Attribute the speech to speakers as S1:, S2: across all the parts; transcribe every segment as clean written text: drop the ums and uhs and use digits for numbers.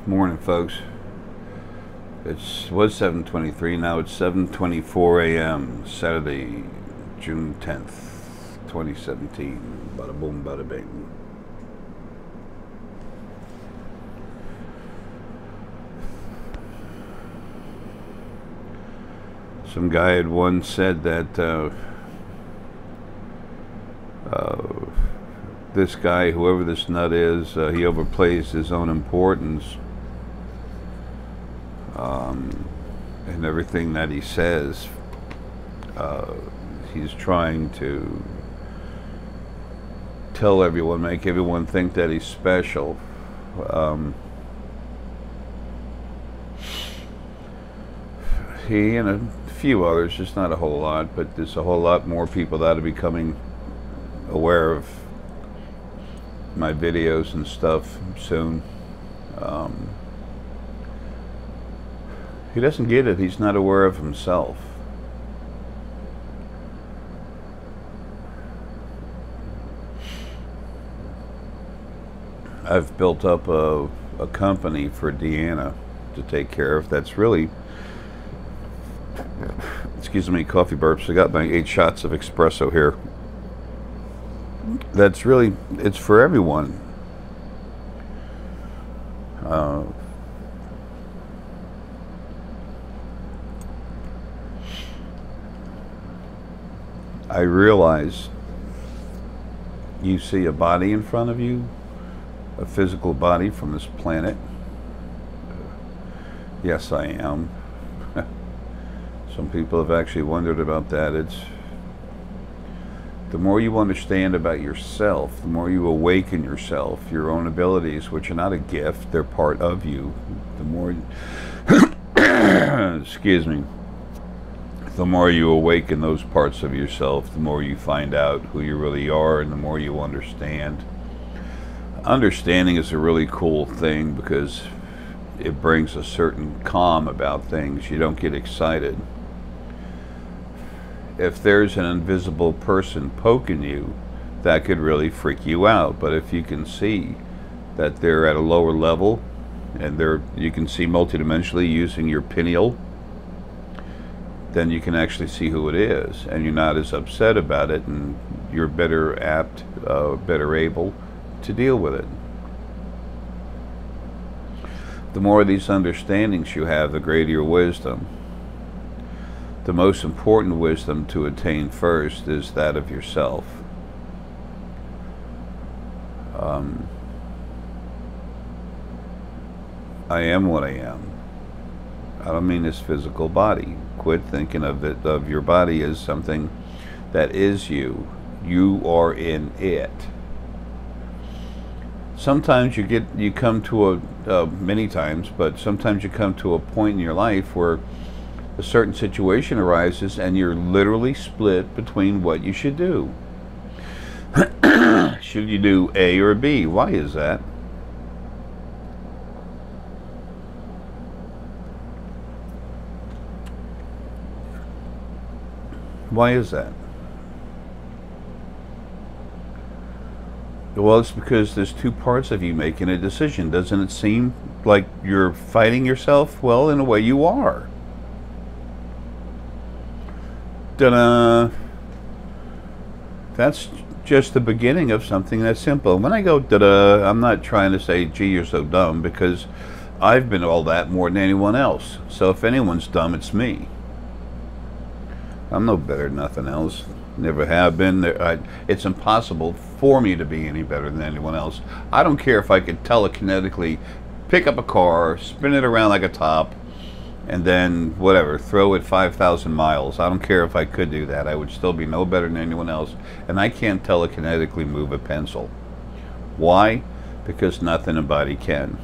S1: Morning, folks. It was 7:23. Now it's 7:24 a.m. Saturday, June 10th, 2017. Bada boom, bada bing. Some guy had once said that this guy, whoever this nut is, he overplays his own importance. And everything that he says, he's trying to tell everyone, make everyone think that he's special. He and a few others, just not a whole lot, but there's a whole lot more people that are becoming aware of my videos and stuff soon. He doesn't get it. He's not aware of himself. I've built up a company for Deanna to take care of. That's really, excuse me, coffee burps. I got my 8 shots of espresso here. That's really, it's for everyone. I realize you see a body in front of you, a physical body from this planet. Yes, I am. Some people have actually wondered about that. It's the more you understand about yourself, the more you awaken yourself, your own abilities, which are not a gift, they're part of you. The more, excuse me, the more you awaken those parts of yourself, the more you find out who you really are, and the more you understand. Understanding is a really cool thing because it brings a certain calm about things. You don't get excited. If there's an invisible person poking you, that could really freak you out. But if you can see that they're at a lower level, and you can see multidimensionally using your pineal, then you can actually see who it is, and you're not as upset about it, and you're better able to deal with it. The more of these understandings you have, the greater your wisdom. The most important wisdom to attain first is that of yourself. I am what I am. I don't mean this physical body. Quit thinking of your body as something that is you. You are in it. Sometimes you come to many times, but sometimes you come to a point in your life where a certain situation arises and you're literally split between what you should do. Should you do A or B? Why is that? Why is that? Well, it's because there's two parts of you making a decision. Doesn't it seem like you're fighting yourself? Well, in a way you are. Ta-da! That's just the beginning of something that's simple. When I go ta-da, I'm not trying to say, gee, you're so dumb, because I've been all that more than anyone else. So if anyone's dumb, it's me. I'm no better than nothing else. Never have been. It's impossible for me to be any better than anyone else. I don't care if I could telekinetically pick up a car, spin it around like a top, and then, whatever, throw it 5,000 miles. I don't care if I could do that. I would still be no better than anyone else. And I can't telekinetically move a pencil. Why? Because nothing a body can.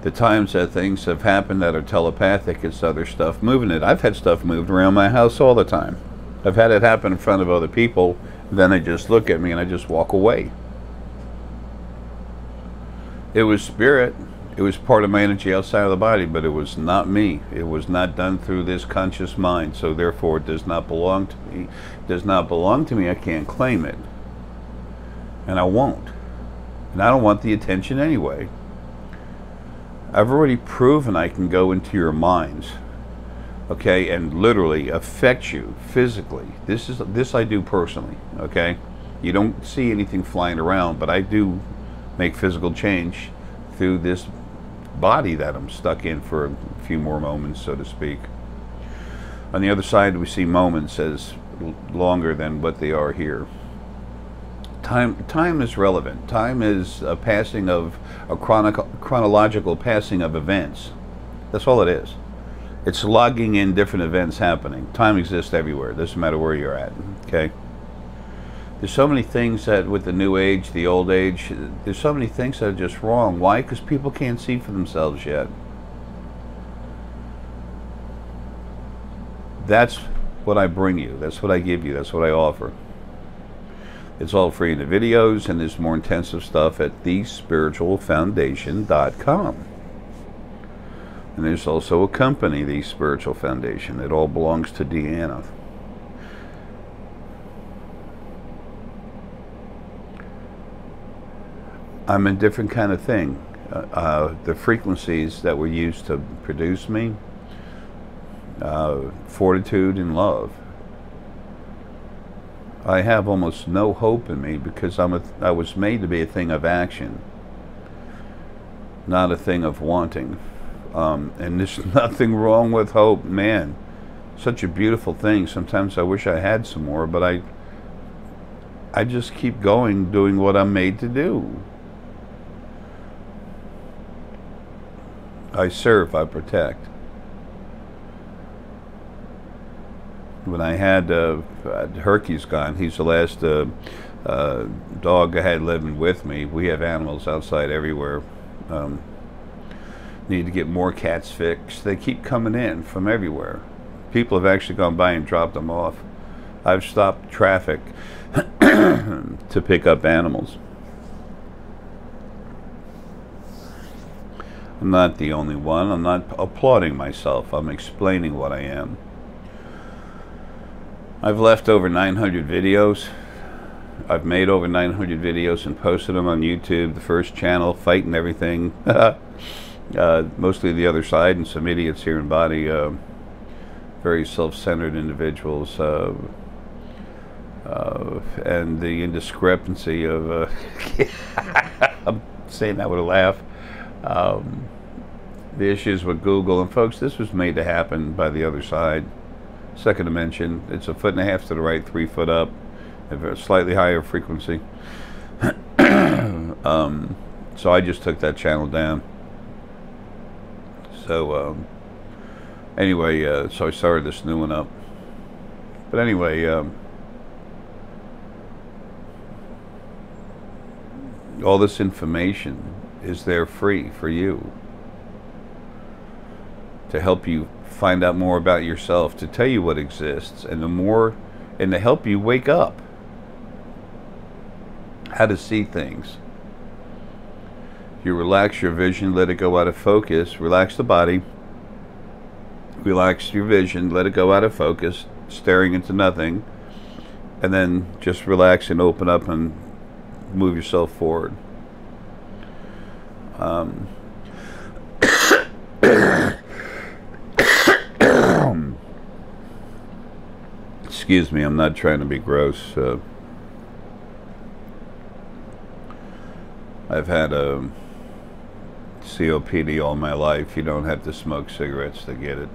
S1: The times that things have happened that are telepathic, it's other stuff moving it. I've had stuff moved around my house all the time. I've had it happen in front of other people, then they just look at me and I just walk away. It was spirit. It was part of my energy outside of the body, but it was not me. It was not done through this conscious mind, so therefore it does not belong to me. It does not belong to me. I can't claim it. And I won't. And I don't want the attention anyway. I've already proven I can go into your minds, okay, and literally affect you physically. This I do personally, okay? You don't see anything flying around, but I do make physical change through this body that I'm stuck in for a few more moments, so to speak. On the other side, we see moments as longer than what they are here. Time is relevant. Time is a passing of a chronological passing of events. That's all it is. It's logging in different events happening. Time exists everywhere. Doesn't matter where you're at. Okay. There's so many things that with the new age, the old age, there's so many things that are just wrong. Why? Because people can't see for themselves yet. That's what I bring you. That's what I give you. That's what I offer. It's all free in the videos, and there's more intensive stuff at thespiritualfoundation.com. And there's also a company, The Spiritual Foundation. It all belongs to Deanna. I'm a different kind of thing. The frequencies that were used to produce me, fortitude and love. I have almost no hope in me because I was made to be a thing of action, not a thing of wanting. And there's nothing wrong with hope, man. Such a beautiful thing. Sometimes I wish I had some more, but I just keep going, doing what I'm made to do. I serve, I protect. When I had Herky's gone, he's the last dog I had living with me. We have animals outside everywhere. Need to get more cats fixed. They keep coming in from everywhere. People have actually gone by and dropped them off. I've stopped traffic to pick up animals. I'm not the only one. I'm not applauding myself. I'm explaining what I am. I've left over 900 videos. I've made over 900 videos and posted them on YouTube, the first channel, Fighting Everything. Mostly the other side and some idiots here in body. Very self-centered individuals. And the indiscrepancy of... I'm saying that with a laugh. The issues with Google. And folks, this was made to happen by the other side. Second dimension. It's 1.5 feet to the right, 3 foot up, a slightly higher frequency. So I just took that channel down. So anyway, so I started this new one up. But anyway, all this information is there free for you to help you find out more about yourself, to tell you what exists, and to help you wake up, how to see things. You relax your vision, let it go out of focus, relax the body, relax your vision, let it go out of focus, staring into nothing, and then just relax and open up and move yourself forward. Excuse me, I'm not trying to be gross. I've had a COPD all my life. You don't have to smoke cigarettes to get it.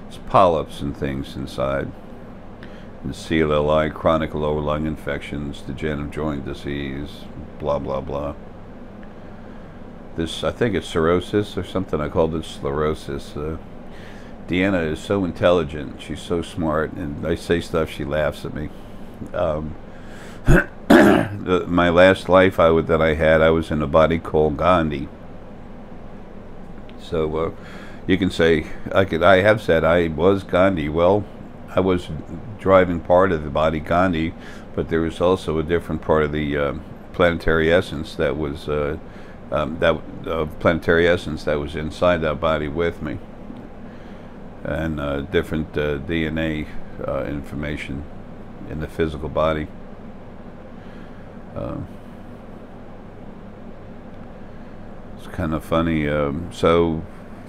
S1: It's polyps and things inside. And CLLI, chronic lower lung infections, degenerative joint disease, blah, blah, blah. This, I think it's cirrhosis or something. I called it sclerosis. Deanna is so intelligent. She's so smart. And I say stuff, she laughs at me. My last life that I had, I was in a body called Gandhi. So you can say, I have said I was Gandhi. Well, I was driving part of the body Gandhi, but there was also a different part of the planetary essence that was planetary essence that was inside that body with me, and different DNA information in the physical body. It's kind of funny. So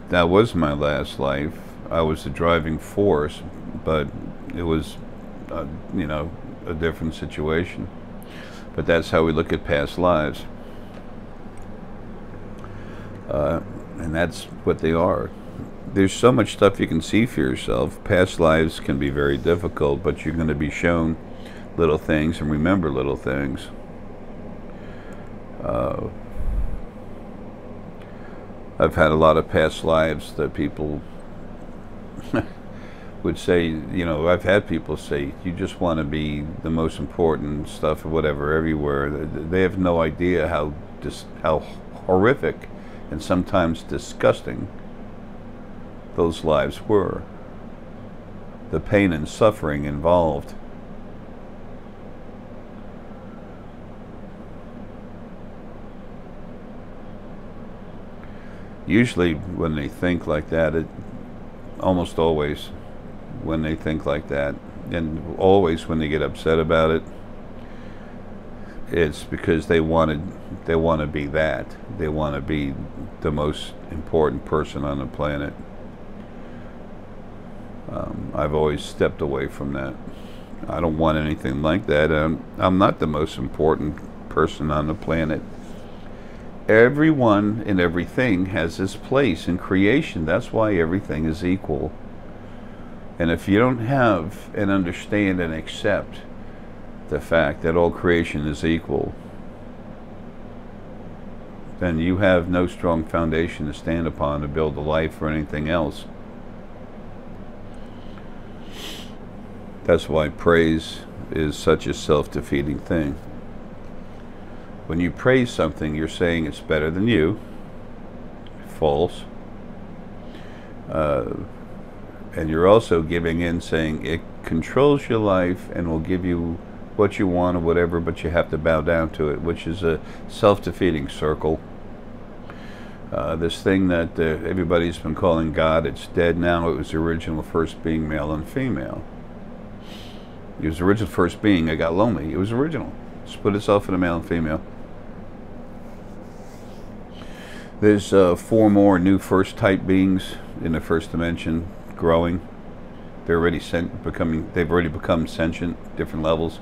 S1: that was my last life. I was the driving force, but it was, you know, a different situation. But that's how we look at past lives. And that's what they are. There's so much stuff you can see for yourself. Past lives can be very difficult, but you're going to be shown little things and remember little things. I've had a lot of past lives that people would say, you know, I've had people say, you just want to be the most important stuff or whatever everywhere. They have no idea how horrific and sometimes disgusting those lives were. The pain and suffering involved. Usually when they think like that, almost always when they think like that, and always when they get upset about it, it's because they want to be that. They want to be the most important person on the planet. I've always stepped away from that. I don't want anything like that. I'm not the most important person on the planet. Everyone and everything has its place in creation. That's why everything is equal. And if you don't have and understand and accept the fact that all creation is equal, then you have no strong foundation to stand upon to build a life or anything else. That's why praise is such a self-defeating thing. When you praise something, you're saying it's better than you. False. And you're also giving in, saying it controls your life and will give you what you want or whatever, but you have to bow down to it, which is a self-defeating circle. This thing that everybody's been calling God, it's dead now. It was the original first being, male and female. It was the original first being. It got lonely. It was original. Split itself into male and female. There's 4 more new first type beings in the first dimension growing. They're already they've already become sentient, different levels.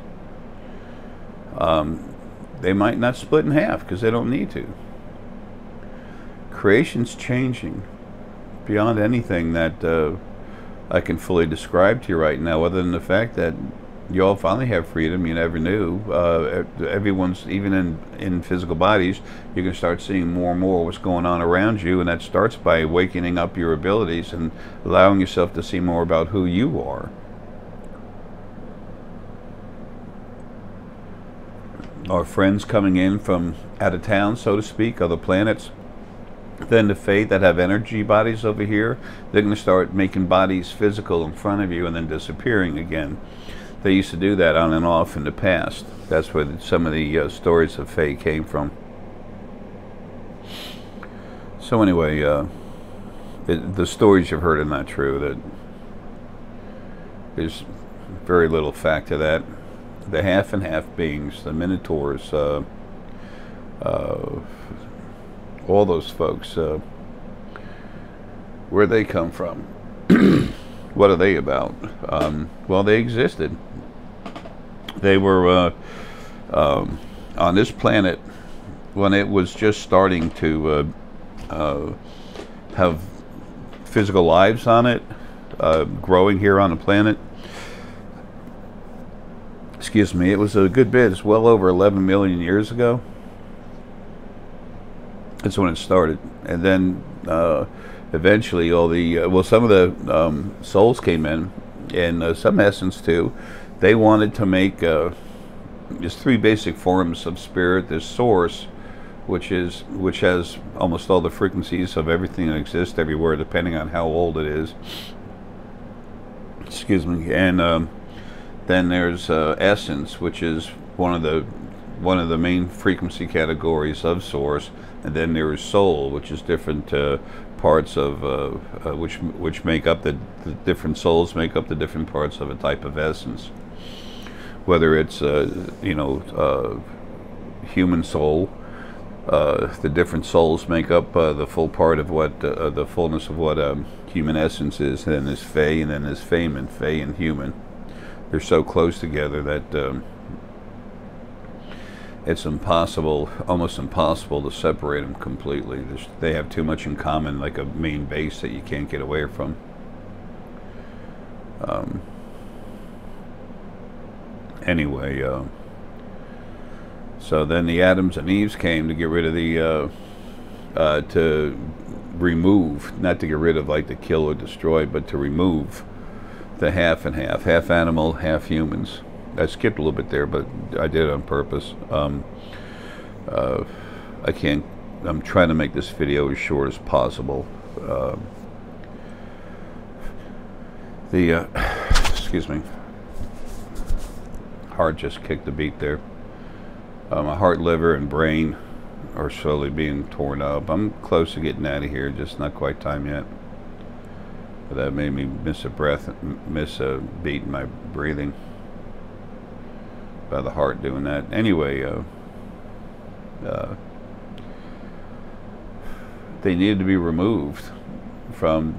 S1: They might not split in half because they don't need to. Creation's changing beyond anything that I can fully describe to you right now, other than the fact that you all finally have freedom you never knew. Everyone's, even in physical bodies, you can start seeing more and more what's going on around you, and that starts by awakening up your abilities and allowing yourself to see more about who you are. Our friends coming in from out of town, so to speak, other planets, then the Fae that have energy bodies over here, they're going to start making bodies physical in front of you and then disappearing again. They used to do that on and off in the past. That's where some of the stories of Fae came from. So anyway, the stories you've heard are not true. That there's very little fact to that. The half and half beings, the Minotaurs, all those folks, where'd they come from? What are they about? Well, they existed. They were on this planet when it was just starting to have physical lives on it, growing here on the planet. Excuse me, it was a good bit. It's well over 11 million years ago. That's when it started. And then eventually all the, well, some of the souls came in, and some essence too. They wanted to make, there's 3 basic forms of spirit. There's source, which has almost all the frequencies of everything that exists everywhere, depending on how old it is. Excuse me. And then there's essence, which is one of the main frequency categories of source. And then there is soul, which is different parts of which make up the different souls make up the different parts of a type of essence. Whether it's human soul, the different souls make up the full part of what the fullness of what human essence is. And then there's Fae, and then there's Feynman, Fae and human. They're so close together that it's impossible, almost impossible, to separate them completely. They have too much in common, like a main base that you can't get away from. Anyway, so then the Adams and Eves came to get rid of the, to remove, not to get rid of, like to kill or destroy, but to remove the half and half, half animal, half humans. I skipped a little bit there, but I did it on purpose. I can't, I'm trying to make this video as short as possible. Excuse me, heart just kicked a beat there. My heart, liver, and brain are slowly being torn up. I'm close to getting out of here, just not quite time yet. But that made me miss a breath, miss a beat in my breathing by the heart doing that. Anyway, they needed to be removed from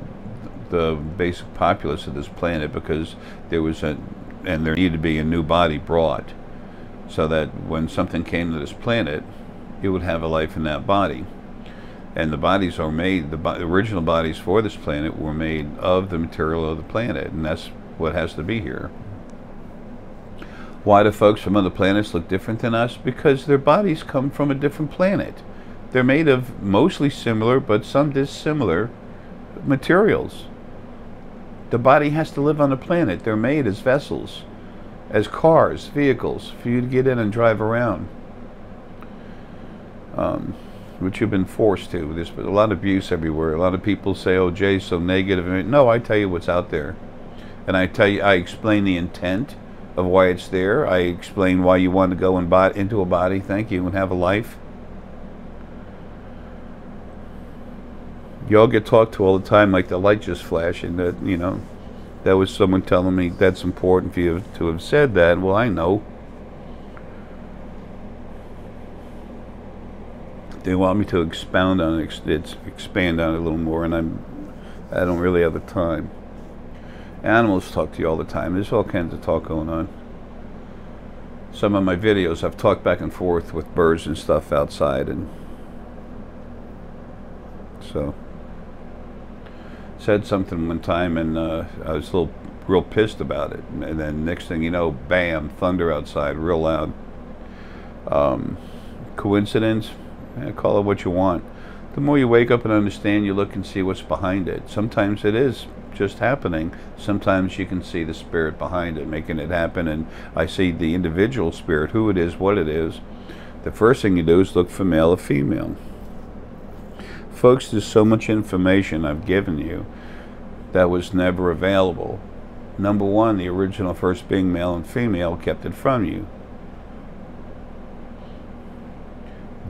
S1: the basic populace of this planet because there was and there needed to be a new body brought, so that when something came to this planet, it would have a life in that body. And the bodies are made, the original bodies for this planet were made of the material of the planet, and that's what has to be here. Why do folks from other planets look different than us? Because their bodies come from a different planet. They're made of mostly similar, but some dissimilar materials. The body has to live on the planet. They're made as vessels, as cars, vehicles, for you to get in and drive around. Which you've been forced to. There's a lot of abuse everywhere. A lot of people say, oh, Jay's so negative. No, I tell you what's out there. And I tell you, I explain the intent of why it's there. I explain why you want to go into a body, thank you, and have a life. You all get talked to all the time like the light just flashing. That, you know, that was someone telling me that's important for you to have said that. Well, I know. They want me to expound on it, expand on it a little more, and I don't really have the time. Animals talk to you all the time. There's all kinds of talk going on. Some of my videos, I've talked back and forth with birds and stuff outside, and so said something one time, and I was real pissed about it. And then next thing you know, bam, thunder outside, real loud. Coincidence? Call it what you want. The more you wake up and understand, you look and see what's behind it. Sometimes it is just happening. Sometimes you can see the spirit behind it, making it happen. And I see the individual spirit, who it is, what it is. The first thing you do is look for male or female. Folks, there's so much information I've given you that was never available. Number one, the original first being male and female kept it from you.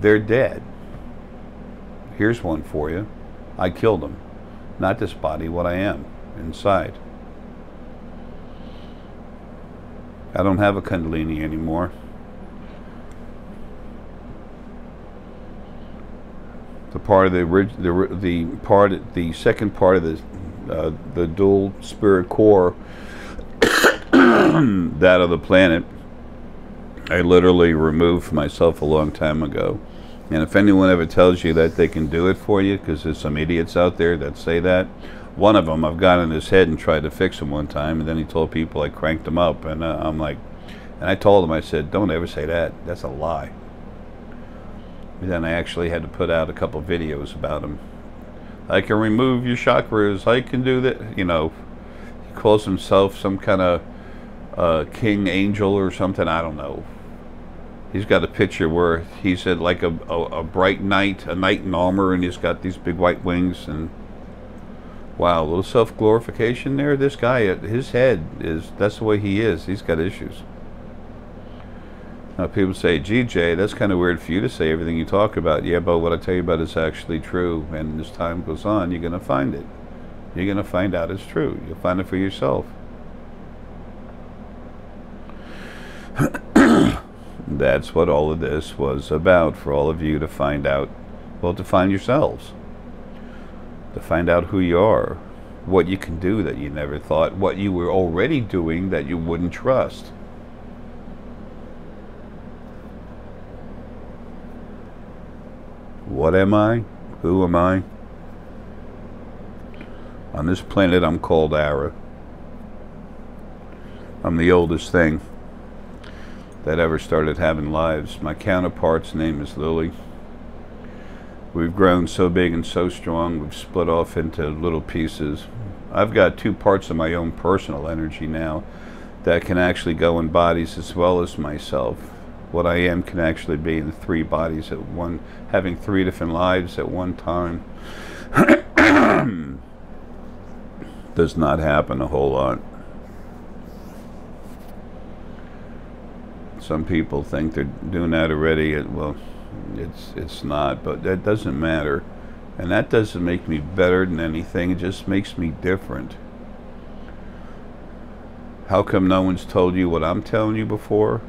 S1: They're dead. Here's one for you. I killed them. Not this body, what I am inside. I don't have a Kundalini anymore. The part of the second part of the dual spirit core, that of the planet, I literally removed myself a long time ago. And if anyone ever tells you that they can do it for you, because there's some idiots out there that say that, one of them I've got in his head and tried to fix him one time, and then he told people I cranked him up, and I'm like, and I told him, I said, don't ever say that, that's a lie. And then I actually had to put out a couple videos about him. I can remove your chakras, I can do that, you know. He calls himself some kind of king angel or something, I don't know. He's got a picture where he's at like a bright knight, a knight in armor, and he's got these big white wings, and wow, a little self-glorification there. This guy, his head is, that's the way he is. He's got issues. Now people say, gee, Jay, that's kind of weird for you to say everything you talk about. Yeah, but what I tell you about is actually true, and as time goes on, you're going to find it. You're going to find out it's true. You'll find it for yourself. That's what all of this was about, for all of you to find out, well, to find yourselves, to find out who you are, what you can do that you never thought, what you were already doing that you wouldn't trust. What am I? Who am I? On this planet I'm called Arae. I'm the oldest thing that ever started having lives. My counterpart's name is Lily. We've grown so big and so strong, we've split off into little pieces. I've got 2 parts of my own personal energy now that can actually go in bodies as well as myself. What I am can actually be in 3 bodies at one, having 3 different lives at one time. Does not happen a whole lot. Some people think they're doing that already. Well, it's not, but that doesn't matter. And that doesn't make me better than anything. It just makes me different. How come no one's told you what I'm telling you before?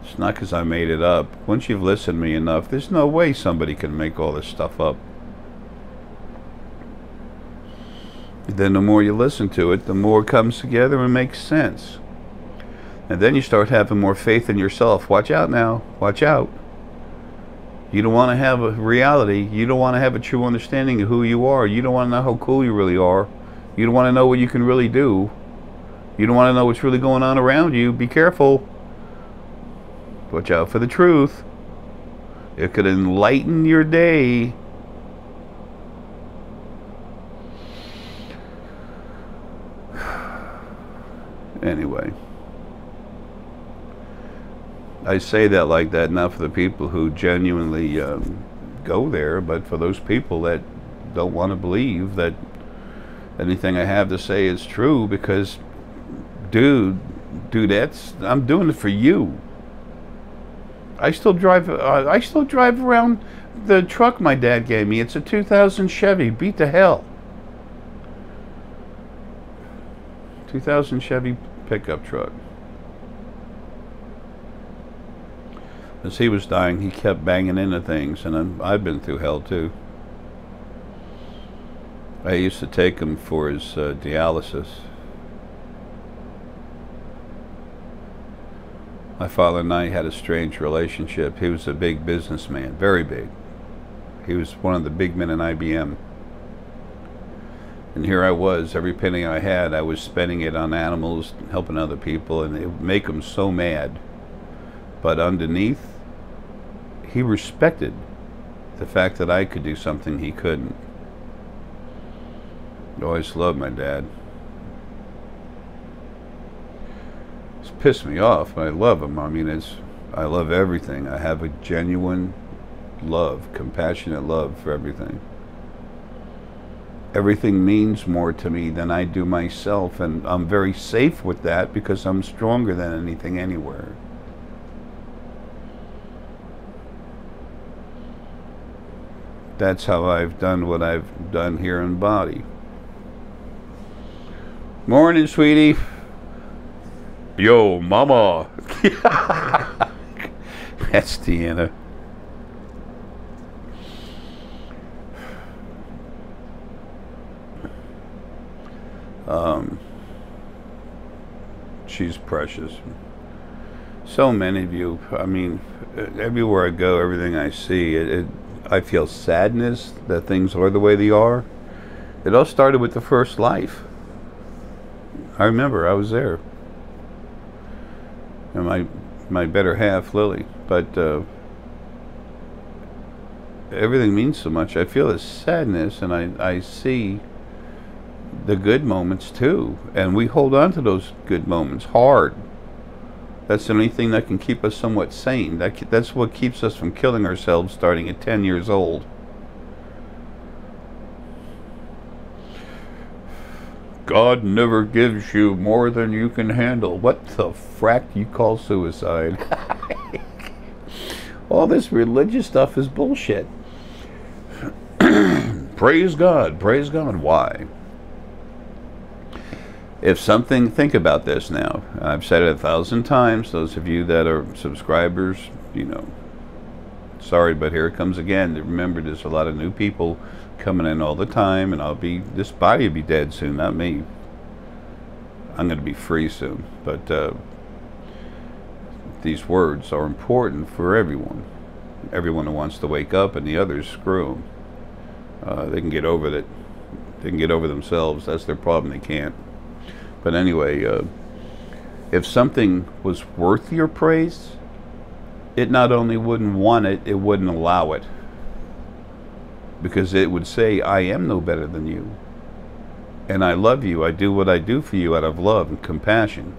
S1: It's not because I made it up. Once you've listened to me enough, there's no way somebody can make all this stuff up. Then the more you listen to it, the more it comes together and makes sense. And then you start having more faith in yourself. Watch out now. Watch out. You don't want to have a reality. You don't want to have a true understanding of who you are. You don't want to know how cool you really are. You don't want to know what you can really do. You don't want to know what's really going on around you. Be careful. Watch out for the truth. It could enlighten your day. Anyway, I say that like that not for the people who genuinely go there, but for those people that don't want to believe that anything I have to say is true, because dude, I'm doing it for you. I still drive around the truck my dad gave me. It's a 2000 Chevy. Beat the hell. 2000 Chevy pickup truck. As he was dying, he kept banging into things, and I've been through hell too. I used to take him for his dialysis. My father and I had a strange relationship. He was a big businessman, very big. He was one of the big men in IBM. And here I was, every penny I had, I was spending it on animals, helping other people, and it would make him so mad. But underneath, he respected the fact that I could do something he couldn't. I always loved my dad. It's pissed me off, but I love him. I mean, I love everything. I have a genuine love, compassionate love for everything. Everything means more to me than I do myself, and I'm very safe with that because I'm stronger than anything anywhere. That's how I've done what I've done here in body. Morning, sweetie. Yo, mama. That's Deanna. She's precious. So many of you, I mean, everywhere I go, everything I see, I feel sadness that things are the way they are. It all started with the first life. I remember I was there. And my better half, Lily. But everything means so much. I feel this sadness, and I see the good moments too, and we hold on to those good moments hard. That's the only thing that can keep us somewhat sane. That's what keeps us from killing ourselves starting at 10 years old. God never gives you more than you can handle. What the frack do you call suicide? All this religious stuff is bullshit. Praise God. Praise God. Why? If something, think about this now. I've said it 1,000 times. Those of you that are subscribers, you know, sorry, but here it comes again. Remember, there's a lot of new people coming in all the time, and this body will be dead soon, not me. I'm going to be free soon. But these words are important for everyone. Everyone who wants to wake up, and the others, screw them. They can get over that. They can get over themselves. That's their problem. They can't. But anyway, if something was worth your praise, it not only wouldn't want it, it wouldn't allow it. Because it would say, I am no better than you. And I love you. I do what I do for you out of love and compassion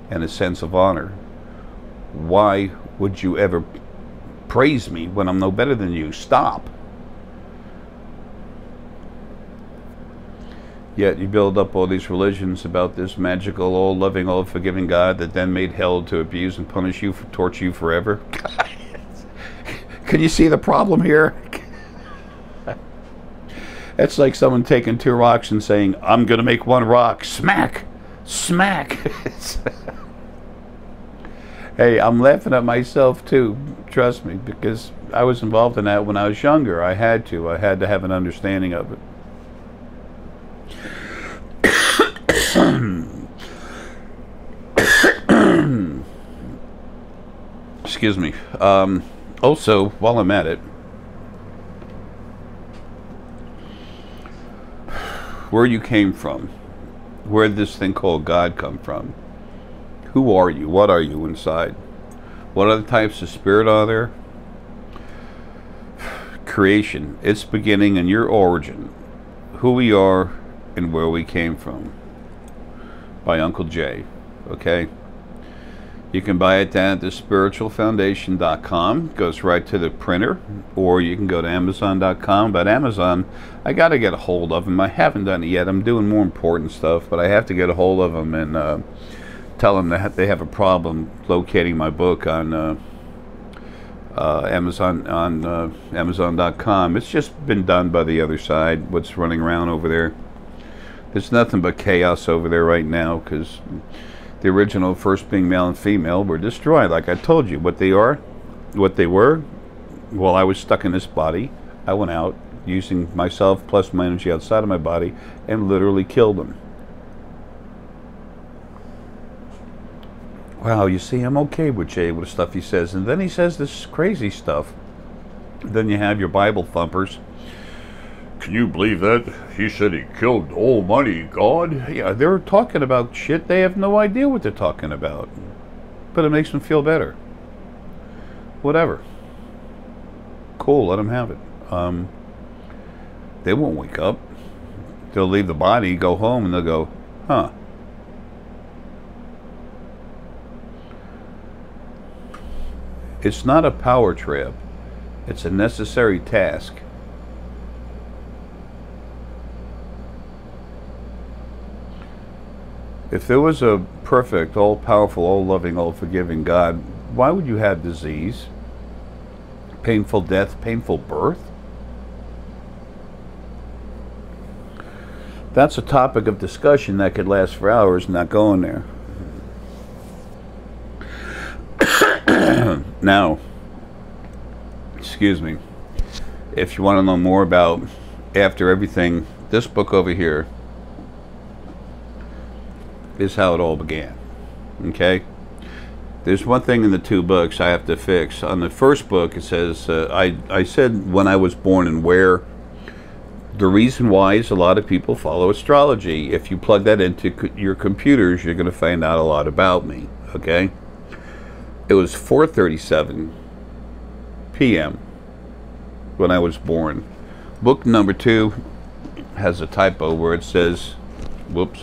S1: and a sense of honor. Why would you ever praise me when I'm no better than you? Stop. Yet you build up all these religions about this magical, all-loving, all-forgiving God that then made hell to abuse and punish you, torture you forever. Can you see the problem here? It's like someone taking 2 rocks and saying, I'm going to make 1 rock. Smack! Smack! Hey, I'm laughing at myself too, trust me, because I was involved in that when I was younger. I had to have an understanding of it. Excuse me. Also, while I'm at it, where you came from, where did this thing called God come from? Who are you? What are you inside? What other types of spirit are there? Creation, its beginning and your origin, who we are and where we came from, by Uncle Jay. Okay, you can buy it down at thespiritualfoundation.com. Goes right to the printer, or you can go to amazon.com. But Amazon, I got to get a hold of them. I haven't done it yet. I'm doing more important stuff, but I have to get a hold of them and tell them that they have a problem locating my book on Amazon.com. It's just been done by the other side. What's running around over there? There's nothing but chaos over there right now, because the original, first being male and female, were destroyed. Like I told you, what they were. While I was stuck in this body, I went out using myself plus my energy outside of my body and literally killed them. Wow, you see, I'm okay with Jay with the stuff he says, and then he says this crazy stuff. Then you have your Bible thumpers. Can you believe that? He said he killed Almighty God. Yeah, they're talking about shit. They have no idea what they're talking about. But it makes them feel better. Whatever. Cool, let them have it. They won't wake up. They'll leave the body, go home, and they'll go, huh. It's not a power trip. It's a necessary task. If there was a perfect, all-powerful, all-loving, all-forgiving God, why would you have disease, painful death, painful birth? That's a topic of discussion that could last for hours, not going there. Now, excuse me, if you want to know more about After Everything, this book over here is how it all began. Okay? There's one thing in the 2 books I have to fix. On the first book, it says, I said when I was born and where. The reason why is a lot of people follow astrology. If you plug that into your computers, you're going to find out a lot about me. Okay? It was 4:37 p.m. when I was born. Book number 2 has a typo where it says, whoops,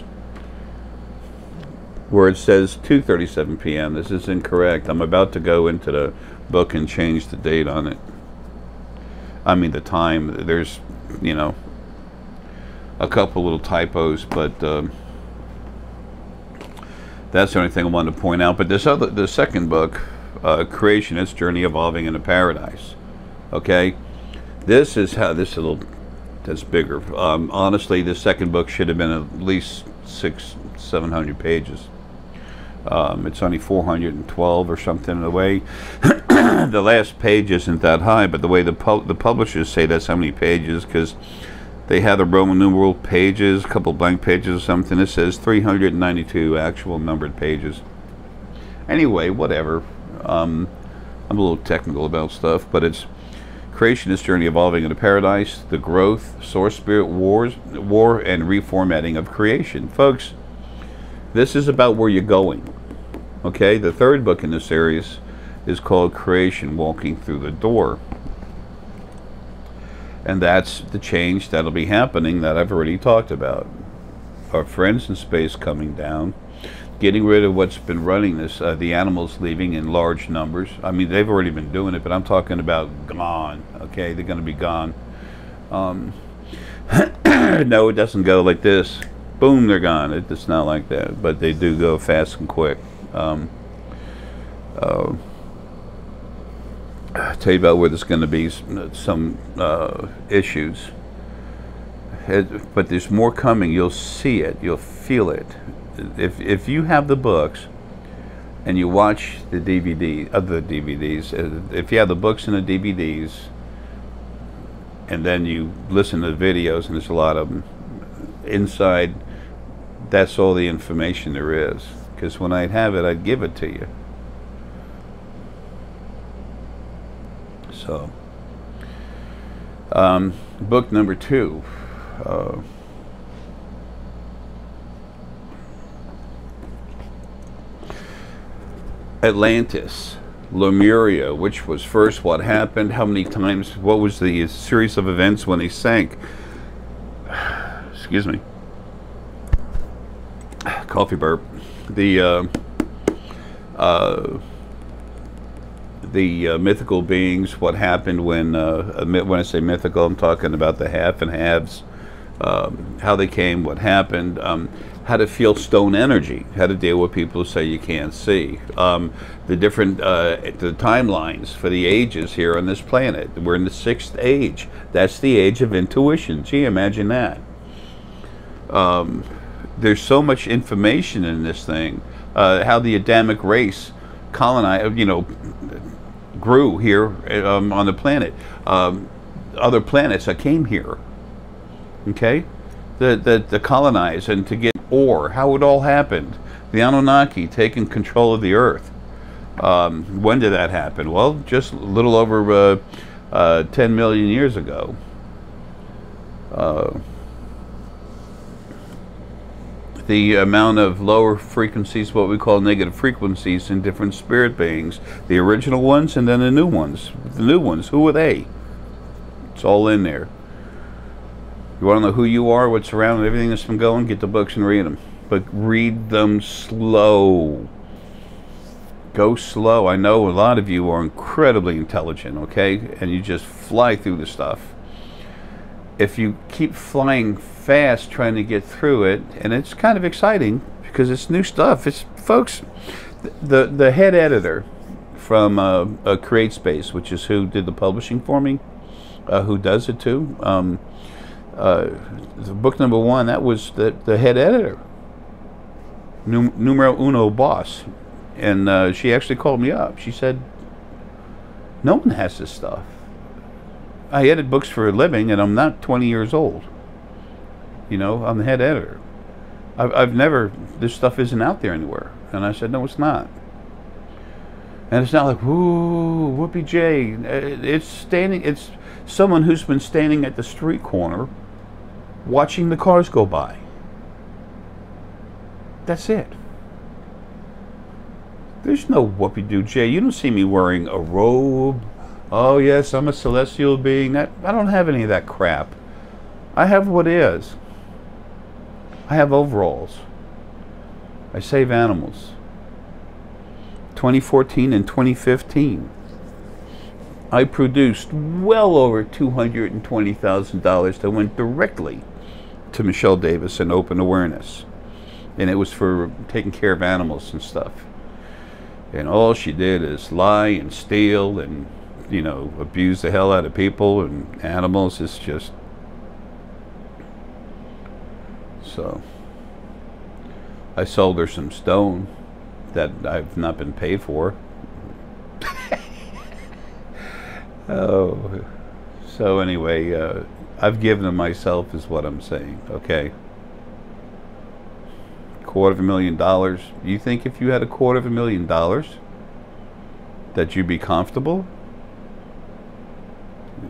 S1: where it says 2:37 p.m. This is incorrect. I'm about to go into the book and change the date on it. I mean the time. There's, you know, a couple little typos, but that's the only thing I wanted to point out. But the second book, Creation, Its Journey Evolving into Paradise. Okay, this is how this that's bigger. Honestly, the second book should have been at least 700 pages. It's only 412 or something. The way the last page isn't that high, but the way the publishers say that's how many pages, because they have the Roman numeral pages, a couple blank pages or something. It says 392 actual numbered pages. Anyway, whatever. I'm a little technical about stuff, but it's creationist journey evolving into paradise, the growth, source spirit, war, and reformatting of creation. Folks, this is about where you're going. Okay, the third book in the series is called Creation Walking Through the Door. And that's the change that'll be happening that I've already talked about. Our friends in space coming down, getting rid of what's been running this, the animals leaving in large numbers. I mean, they've already been doing it, but I'm talking about gone. Okay, they're going to be gone. No, it doesn't go like this. Boom, they're gone. It's not like that, but they do go fast and quick. I'll tell you about where there's going to be some issues. But there's more coming. You'll see it. You'll feel it. If you have the books and you watch the DVDs, if you have the books and the DVDs, and then you listen to the videos, and there's a lot of them inside, that's all the information there is. Because when I'd have it, I'd give it to you. So, book number 2. Atlantis, Lemuria, which was first, what happened, how many times, what was the series of events when they sank. Excuse me. Coffee burp. The mythical beings, what happened when I say mythical, I'm talking about the half and halves, how they came, what happened, how to feel stone energy, how to deal with people who say you can't see, the different the timelines for the ages here on this planet. We're in the 6th age. That's the age of intuition. Gee, imagine that. There's so much information in this thing. How the Adamic race colonized, grew here on the planet. Other planets that came here, okay, the colonize and to get ore. How it all happened. The Anunnaki taking control of the Earth. When did that happen? Well, just a little over 10 million years ago. The amount of lower frequencies, what we call negative frequencies in different spirit beings, the original ones and then the new ones. The new ones, who are they? It's all in there. You want to know who you are, what's around, and everything that's been going, get the books and read them. But read them slow. Go slow. I know a lot of you are incredibly intelligent, okay? And you just fly through the stuff. If you keep flying fast trying to get through it, and it's kind of exciting because it's new stuff. It's, folks, the head editor from Create Space, which is who did the publishing for me, who does it too. The book number 1, that was the head editor, numero uno boss, and she actually called me up. She said, "No one has this stuff. I edit books for a living, and I'm not 20 years old. I'm the head editor. I've never, this stuff isn't out there anywhere." And I said, "No, it's not." And it's not like, whoo, whoopee Jay. It's someone who's been standing at the street corner watching the cars go by. That's it. There's no whoopee-doo Jay. You don't see me wearing a robe. Oh yes, I'm a celestial being. I don't have any of that crap. I have what is. I have overalls. I save animals. 2014 and 2015, I produced well over $220,000 that went directly to Michelle Davis and Open Awareness. And it was for taking care of animals and stuff. And all she did is lie and steal and, abuse the hell out of people and animals. It's just... So, I sold her some stone that I've not been paid for. Oh, so anyway, I've given to myself is what I'm saying, okay? $250,000. You think if you had $250,000 that you'd be comfortable?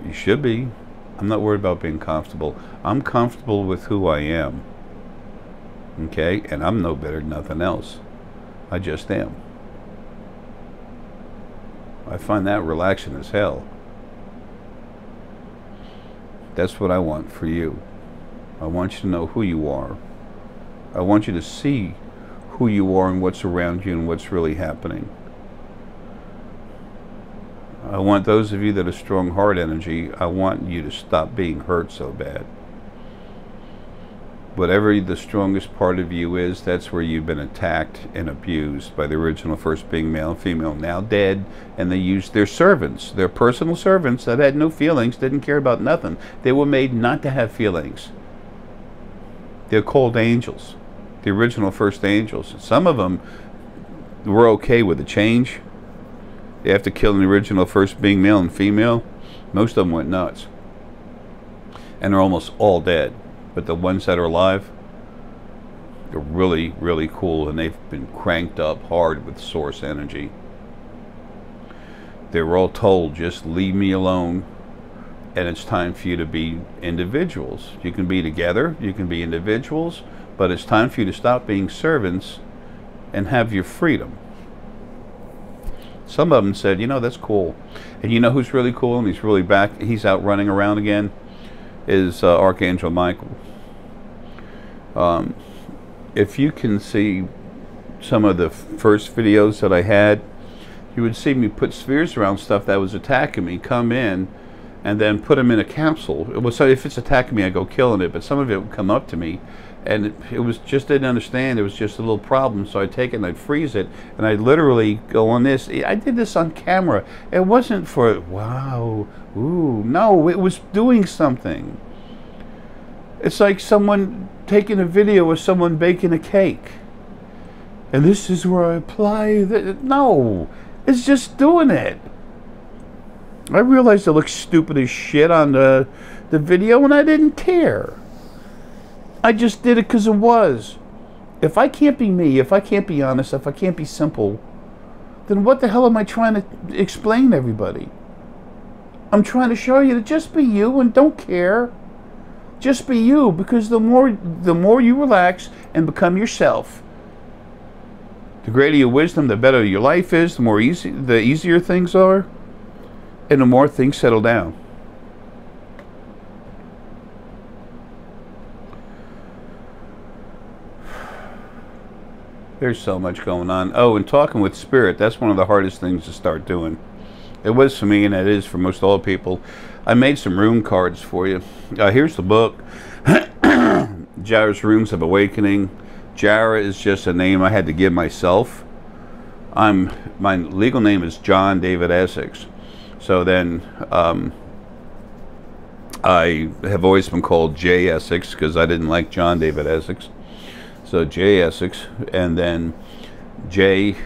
S1: You should be. I'm not worried about being comfortable. I'm comfortable with who I am, okay? And I'm no better than nothing else. I just am. I find that relaxing as hell. That's what I want for you. I want you to know who you are. I want you to see who you are and what's around you and what's really happening. I want those of you that are strong heart energy, I want you to stop being hurt so bad. Whatever the strongest part of you is, that's where you've been attacked and abused by the original first being male and female, now dead, and they used their servants, their personal servants that had no feelings, didn't care about nothing. They were made not to have feelings. They're called angels, the original first angels. Some of them were okay with the change. After killing the original first being male and female, most of them went nuts. And they're almost all dead. But the ones that are alive, they're really, really cool, and they've been cranked up hard with source energy. They were all told, just leave me alone, and it's time for you to be individuals. You can be together, you can be individuals, but it's time for you to stop being servants and have your freedom. Some of them said, you know, that's cool. And you know who's really cool, and he's really back, he's out running around again, is Archangel Michael. If you can see some of the first videos that I had, you would see me put spheres around stuff that was attacking me, come in, and then put them in a capsule. It was, so if it's attacking me, I go killing it, but some of it would come up to me, and it was just, didn't understand, it was just a little problem, so I'd take it and I'd freeze it, and I'd literally go on this. I did this on camera. It wasn't for, wow, ooh, no, it was doing something. It's like someone taking a video of someone baking a cake. And this is where I apply the, no, it's just doing it. I realized it looked stupid as shit on the video, and I didn't care. I just did it because it was. If I can't be me, if I can't be honest, if I can't be simple, then what the hell am I trying to explain to everybody? I'm trying to show you to just be you and don't care. Just be you, because the more you relax and become yourself, the greater your wisdom, the better your life is, the easier things are, and the more things settle down. There's so much going on. Oh, and talking with spirit, that's one of the hardest things to start doing. It was for me, and it is for most all people. I made some rune cards for you. Here's the book. Jara's Runes of Awakening. Jara is just a name I had to give myself. My legal name is John David Essex. So then I have always been called J. Essex because I didn't like John David Essex. So J. Essex, and then J.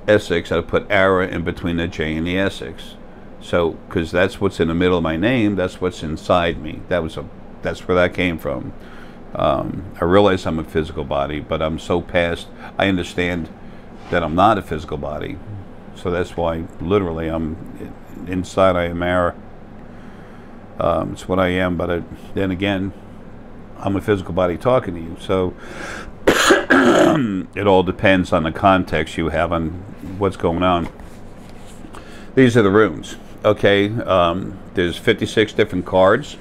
S1: Essex, I put Arae in between the J and the Essex. So, because that's what's in the middle of my name, that's what's inside me. That's where that came from. I realize I'm a physical body, but I'm so past, I understand that I'm not a physical body. So that's why, literally, I'm inside, I am Arae. It's what I am, but then again, I'm a physical body talking to you. So it all depends on the context you have on what's going on. These are the runes. Okay, there's 56 different cards,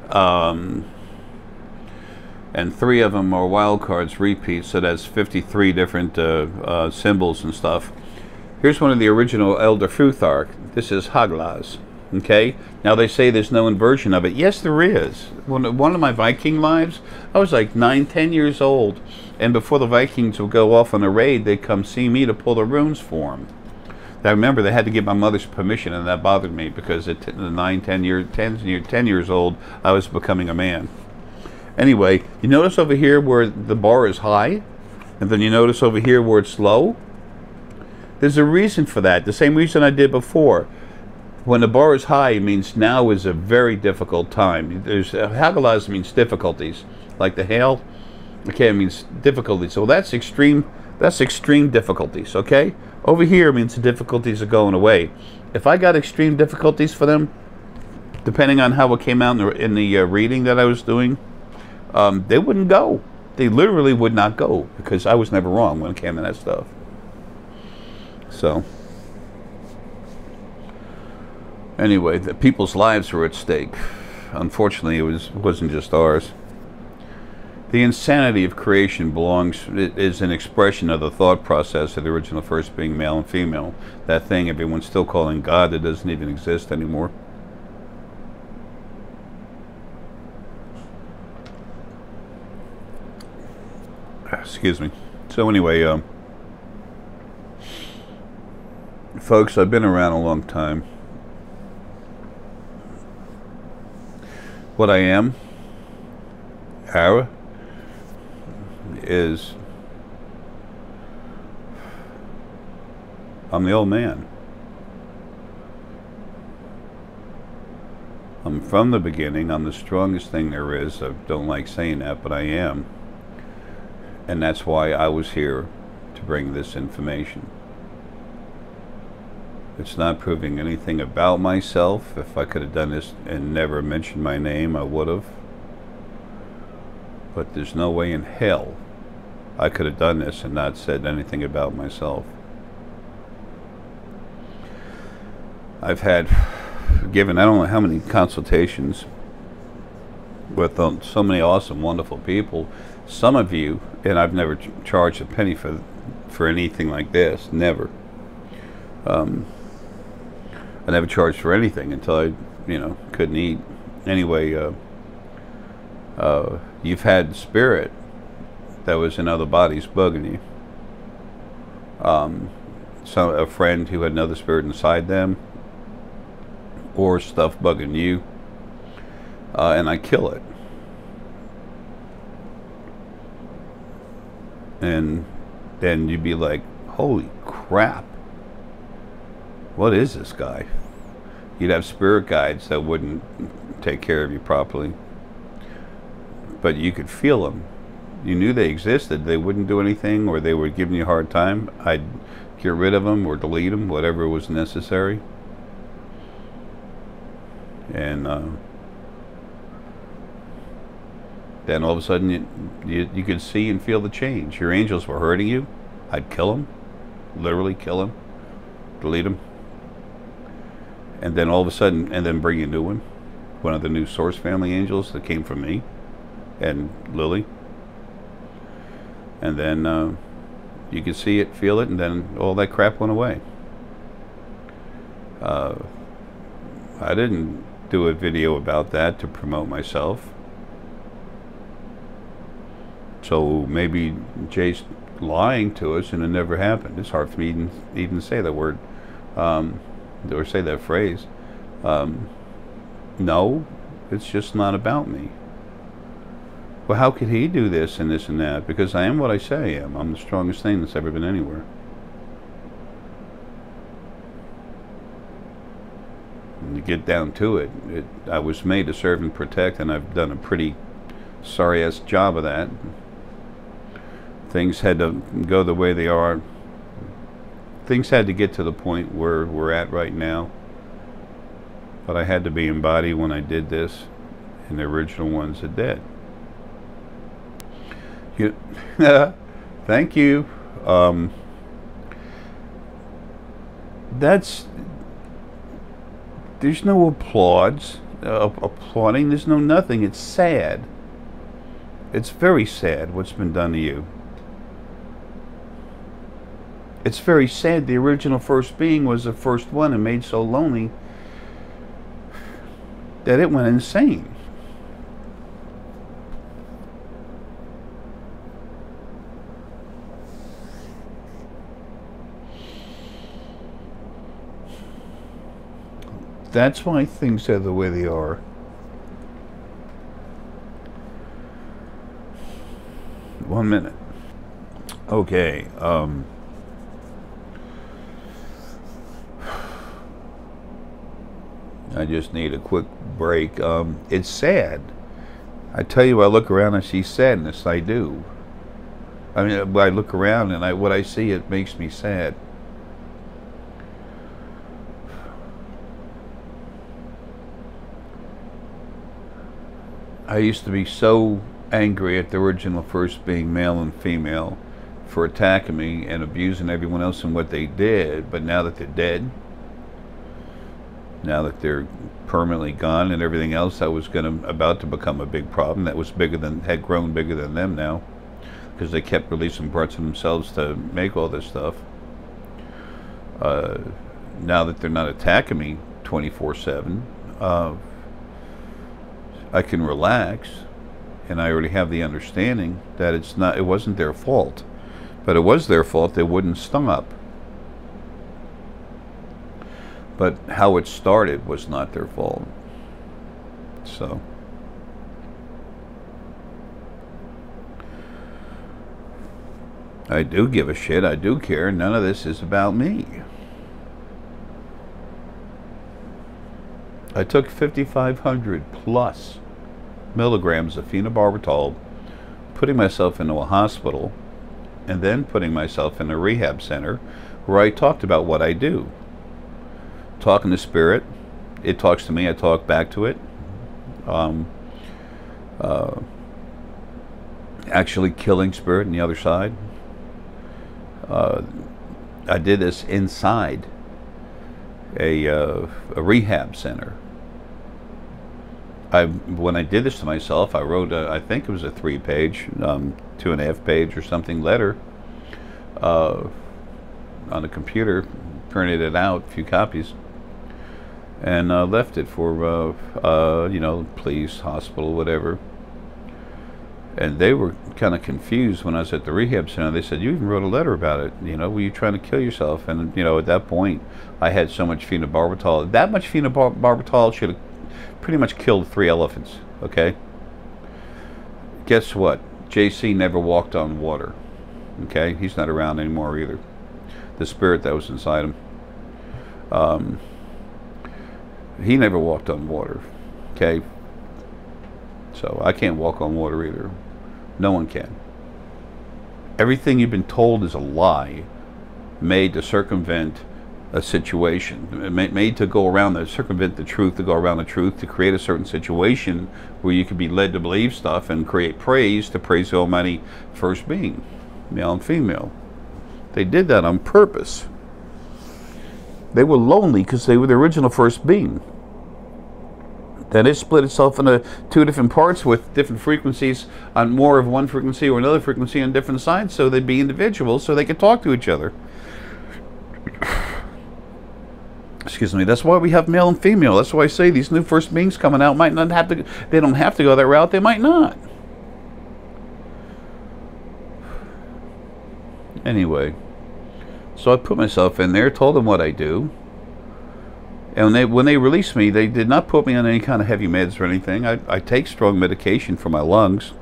S1: and 3 of them are wild cards, repeats, so that's 53 different symbols and stuff. Here's one of the original Elder Futhark. This is Haglaz. Okay, now they say there's no inversion of it. Yes, there is. One of my Viking lives, I was like 9-10 years old, and before the Vikings would go off on a raid, they'd come see me to pull the runes for them. I remember they had to get my mother's permission, and that bothered me because at 10 years old, I was becoming a man. Anyway, you notice over here where the bar is high? And then you notice over here where it's low? There's a reason for that. The same reason I did before. When the bar is high, it means now is a very difficult time. There's Hagalaz means difficulties, like the hail. Okay, it means difficulties. So that's extreme. That's extreme difficulties. Okay, over here means the difficulties are going away. If I got extreme difficulties for them, depending on how it came out in the reading that I was doing, they wouldn't go. They literally would not go because I was never wrong when it came to that stuff. So. Anyway, the people's lives were at stake. Unfortunately, it wasn't just ours. The insanity of creation is an expression of the thought process of the original first being, male and female. That thing everyone's still calling God that doesn't even exist anymore. Excuse me. So anyway, folks, I've been around a long time. What I am, Arae, is I'm the old man. I'm from the beginning. I'm the strongest thing there is. I don't like saying that, but I am. And that's why I was here to bring this information. It's not proving anything about myself. If I could have done this and never mentioned my name, I would have. But there's no way in hell I could have done this and not said anything about myself. I've had given I don't know how many consultations with so many awesome, wonderful people. Some of you, and I've never charged a penny for anything like this. Never. I never charged for anything until I, couldn't eat. Anyway, you've had spirit that was in other bodies bugging you. A friend who had another spirit inside them, or stuff bugging you, and I kill it. And then you'd be like, holy crap. What is this guy? You'd have spirit guides that wouldn't take care of you properly. But you could feel them. You knew they existed. They wouldn't do anything, or they were giving you a hard time. I'd get rid of them or delete them, whatever was necessary. And then all of a sudden you could see and feel the change. Your angels were hurting you. I'd kill them. Literally kill them. Delete them. And then all of a sudden, and then bring a new one. One of the new Source family angels that came from me and Lily. And then you could see it, feel it, and then all that crap went away. I didn't do a video about that to promote myself. So maybe Jay's lying to us and it never happened. It's hard for me even to say that word. Or say that phrase. No, it's just not about me. Well, how could he do this and this and that? Because I am what I say I am. I'm the strongest thing that's ever been anywhere. And to get down to it, I was made to serve and protect, and I've done a pretty sorry-ass job of that. Things had to go the way they are. Things had to get to the point where we're at right now. But I had to be embodied when I did this, and the original ones are dead. Thank you. There's no applauding. There's no nothing. It's sad. It's very sad what's been done to you. It's very sad. The original first being was the first one and made so lonely that it went insane. That's why things are the way they are. One minute. Okay. I just need a quick break. It's sad. I tell you, I look around and see sadness. I do. I mean, I look around and what I see, it makes me sad. I used to be so angry at the original first being, male and female, for attacking me and abusing everyone else and what they did. But now that they're dead, now that they're permanently gone and everything else that was about to become a big problem, that was had grown bigger than them now, because they kept releasing parts of themselves to make all this stuff. Now that they're not attacking me 24/7, I can relax, and I already have the understanding that it wasn't their fault. But it was their fault. They wouldn't stop. But how it started was not their fault. So I do give a shit. I do care. None of this is about me. I took 5,500 plus milligrams of phenobarbital, putting myself into a hospital, and then putting myself in a rehab center where I talked about what I do. Talking to spirit, it talks to me, I talk back to it. Actually killing spirit on the other side. I did this inside a rehab center. When I did this to myself, I wrote I think it was a 3-page, 2.5-page or something letter on the computer, printed it out, a few copies, and left it for police, hospital, whatever. And they were kind of confused when I was at the rehab center. They said, "You even wrote a letter about it. Were you trying to kill yourself?" And at that point, I had so much phenobarbital. That much phenobarbital should have pretty much killed 3 elephants. Okay. Guess what? JC never walked on water. Okay, he's not around anymore either. The spirit that was inside him. He never walked on water. Okay. So I can't walk on water either. No one can. Everything you've been told is a lie, made to circumvent a situation, made to go around the circumvent the truth, to go around the truth, to create a certain situation where you could be led to believe stuff and create praise, to praise the Almighty first being, male and female. They did that on purpose. They were lonely because they were the original first being. Then it split itself into 2 different parts with different frequencies on more of one frequency or another frequency on different sides, so they'd be individuals so they could talk to each other. Excuse me. That's why we have male and female. That's why I say these new first beings coming out might not have to, they don't have to go that route. They might not. Anyway, so I put myself in there, told them what I do. And when they released me, they did not put me on any kind of heavy meds or anything. I take strong medication for my lungs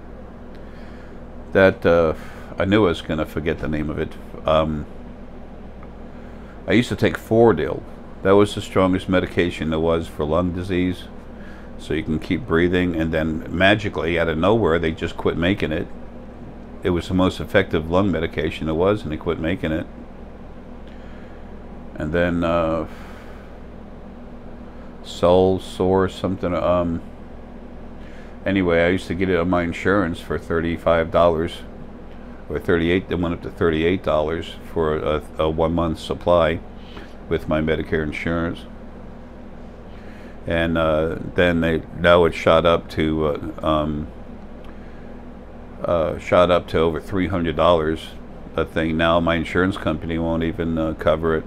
S1: that I knew I was going to forget the name of it. I used to take Fordil. That was the strongest medication there was for lung disease, so you can keep breathing. And then magically, out of nowhere, they just quit making it. It was the most effective lung medication there was, and they quit making it. And then Soul Sore something. Anyway, I used to get it on my insurance for $35 or $38. They went up to $38 for a 1-month supply with my Medicare insurance. And then now it shot up to over $300 a thing. Now my insurance company won't even cover it.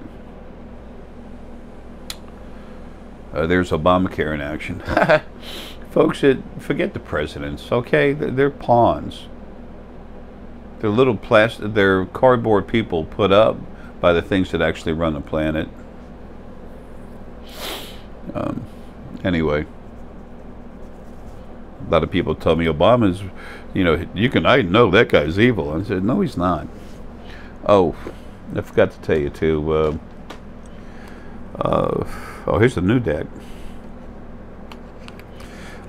S1: There's Obamacare in action. Folks, forget the presidents, okay? They're pawns. They're little they're cardboard people put up by the things that actually run the planet. Anyway, a lot of people tell me Obama's, I know that guy's evil. I said, no, he's not. Oh, I forgot to tell you too. Oh, here's the new deck.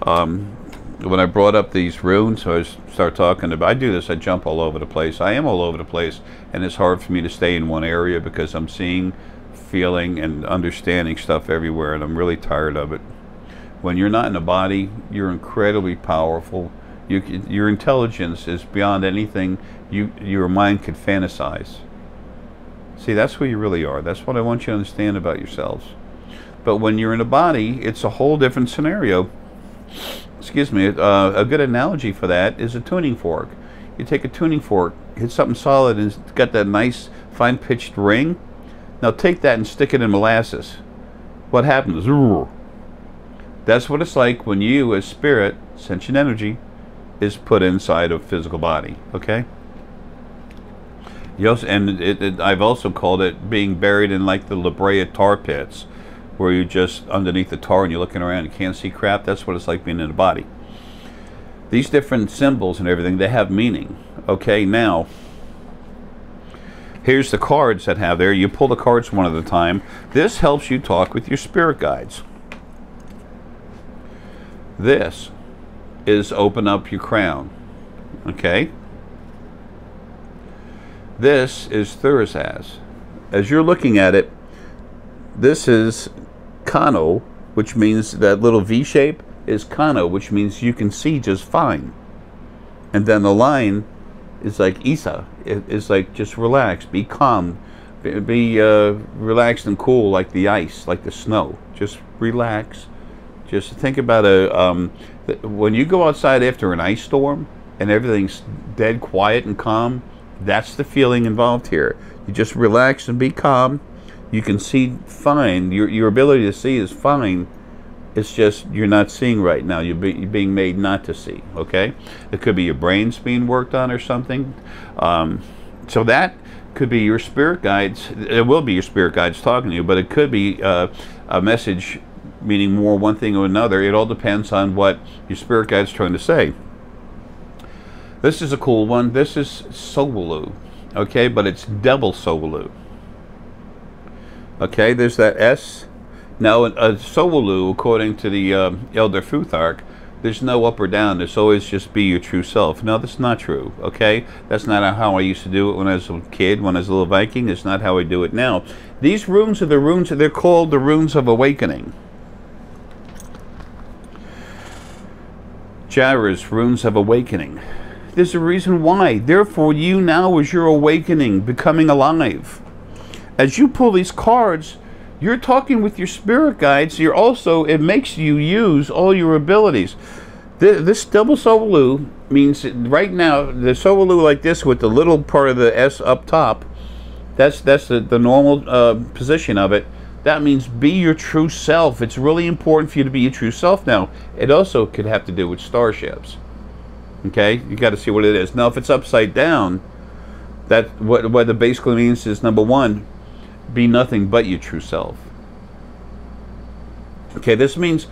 S1: When I brought up these runes, I start talking about. I do this. I jump all over the place. I am all over the place, and it's hard for me to stay in one area because I'm seeing, feeling, and understanding stuff everywhere, and I'm really tired of it. When you're not in a body, you're incredibly powerful. Your intelligence is beyond anything your mind could fantasize. See, that's who you really are. That's what I want you to understand about yourselves. But when you're in a body, it's a whole different scenario. Excuse me. A good analogy for that is a tuning fork. You take a tuning fork, hit something solid, and it's got that nice fine-pitched ring. Now take that and stick it in molasses. What happens? That's what it's like when you, as spirit, sentient energy, is put inside a physical body. Okay. Yes, and I've also called it being buried in like the La Brea tar pits, where you're just underneath the tar and you're looking around and you can't see crap. That's what it's like being in a body. These different symbols and everything, they have meaning. Okay, now here's the cards that have there. You pull the cards one at a time. This helps you talk with your spirit guides. This is open up your crown. Okay. This is Thurisaz. As you're looking at it, this is Kano, which means that little V shape is Kano, which means you can see just fine. And then the line is like Isa. It's like just relax, be calm, be relaxed and cool like the ice, like the snow. Just relax. Just think about when you go outside after an ice storm and everything's dead quiet and calm. That's the feeling involved here. You just relax and be calm. You can see fine. Your ability to see is fine. It's just you're not seeing right now. You're being made not to see. Okay? It could be your brain's being worked on or something. So that could be your spirit guides. It will be your spirit guides talking to you, but it could be a message meaning more one thing or another. It all depends on what your spirit guide's trying to say. This is a cool one. This is Sowulu, okay, but it's double Sowulu. Okay, there's that S. Now, a Sowulu, according to the Elder Futhark, there's no up or down. There's always just be your true self. No, that's not true, okay? That's not how I used to do it when I was a kid, when I was a little Viking. It's not how I do it now. These runes are the runes, they're called the runes of awakening. Jara's runes of awakening. There's a reason why. Therefore, you now, as you're awakening, becoming alive, as you pull these cards, you're talking with your spirit guides. You're also, it makes you use all your abilities. This double Sowulu means that right now, the Sowulu like this with the little part of the S up top, that's the normal position of it. That means be your true self. It's really important for you to be your true self now. It also could have to do with starships. Okay, you got to see what it is. Now, if it's upside down, that what it basically means is, number one, be nothing but your true self. Okay, this means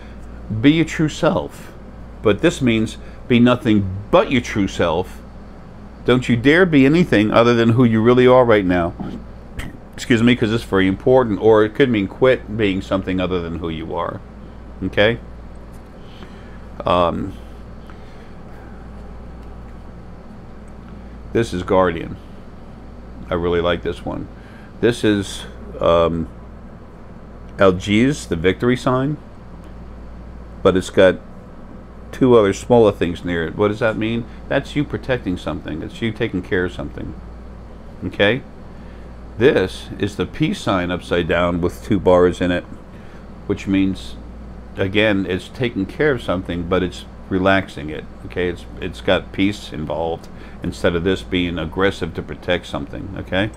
S1: be your true self, but this means be nothing but your true self. Don't you dare be anything other than who you really are right now. Excuse me, because it's very important. Or it could mean quit being something other than who you are. Okay. This is Guardian. I really like this one. This is Algiz, the victory sign, but it's got two other smaller things near it. What does that mean? That's you protecting something. It's you taking care of something. Okay? This is the peace sign upside down with two bars in it, which means, again, it's taking care of something, but it's relaxing it. Okay? It's got peace involved instead of this being aggressive to protect something. Okay?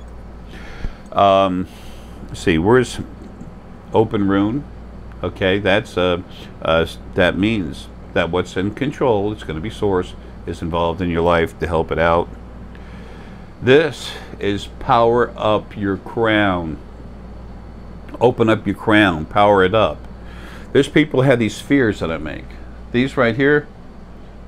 S1: Let's see, where's open rune? Okay, that's that means that what's in control, it's going to be source, is involved in your life to help it out. This is power up your crown. Open up your crown, power it up. There's people who have these spheres that I make. These right here,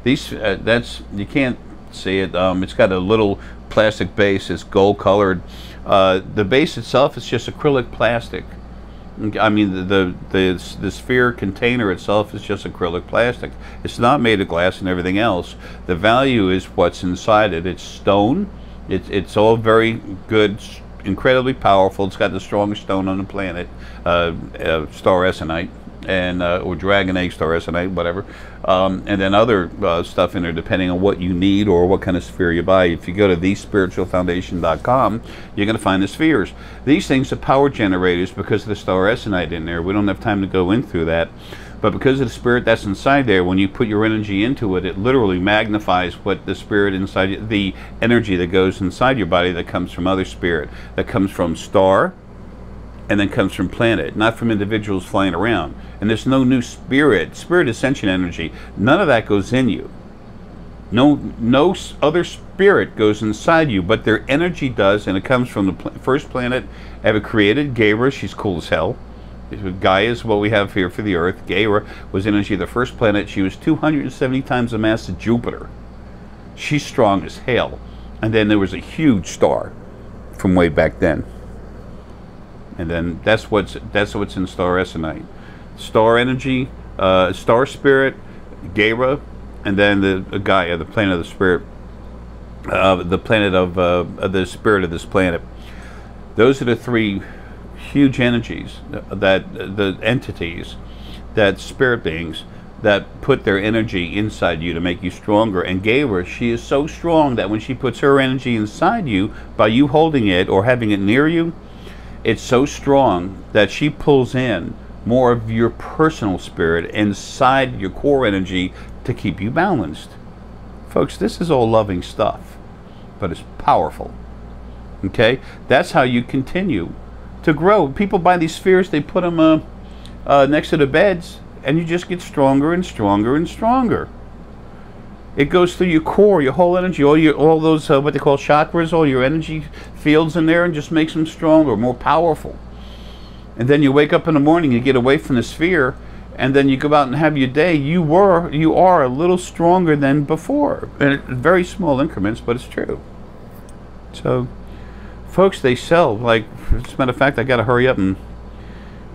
S1: these that's, you can't see it. It's got a little plastic base. It's gold colored. The base itself is just acrylic plastic. I mean, the sphere container itself is just acrylic plastic. It's not made of glass and everything else. The value is what's inside it. It's stone. It's all very good, incredibly powerful. It's got the strongest stone on the planet, star essonite, and or dragon egg star essonite, whatever, and then other stuff in there depending on what you need or what kind of sphere you buy. If you go to thespiritualfoundation.com, you're going to find the spheres. These things are power generators because of the star essonite in there. We don't have time to go in through that, but because of the spirit that's inside there, when you put your energy into it, it literally magnifies what the spirit inside you, the energy that goes inside your body that comes from other spirit, that comes from star, and then comes from planet, not from individuals flying around. And there's no new spirit ascension energy. None of that goes in you. No other spirit goes inside you, but their energy does, and it comes from the first planet ever created, Gaia. She's cool as hell. Gaia is what we have here for the Earth. Gaia was energy of the first planet. She was 270 times the mass of Jupiter. She's strong as hell. And then there was a huge star from way back then. And then that's what's in star essonite. Star energy, star spirit, Gaia, and then the Gaia, the planet of the spirit, the planet of the spirit of this planet. Those are the three huge energies, that the entities, that spirit beings that put their energy inside you to make you stronger. And Gaia, she is so strong that when she puts her energy inside you, by you holding it or having it near you, it's so strong that she pulls in more of your personal spirit inside your core energy to keep you balanced. Folks, this is all loving stuff, but it's powerful. Okay? That's how you continue to grow. People buy these spheres, they put them next to the beds, and you just get stronger and stronger and stronger. It goes through your core, your whole energy, all those what they call chakras, all your energy fields in there, and just makes them stronger, more powerful. And then you wake up in the morning, you get away from the sphere, and then you go out and have your day. You are a little stronger than before, and very small increments, but it's true. So, folks, they sell. Like, as a matter of fact, I got to hurry up and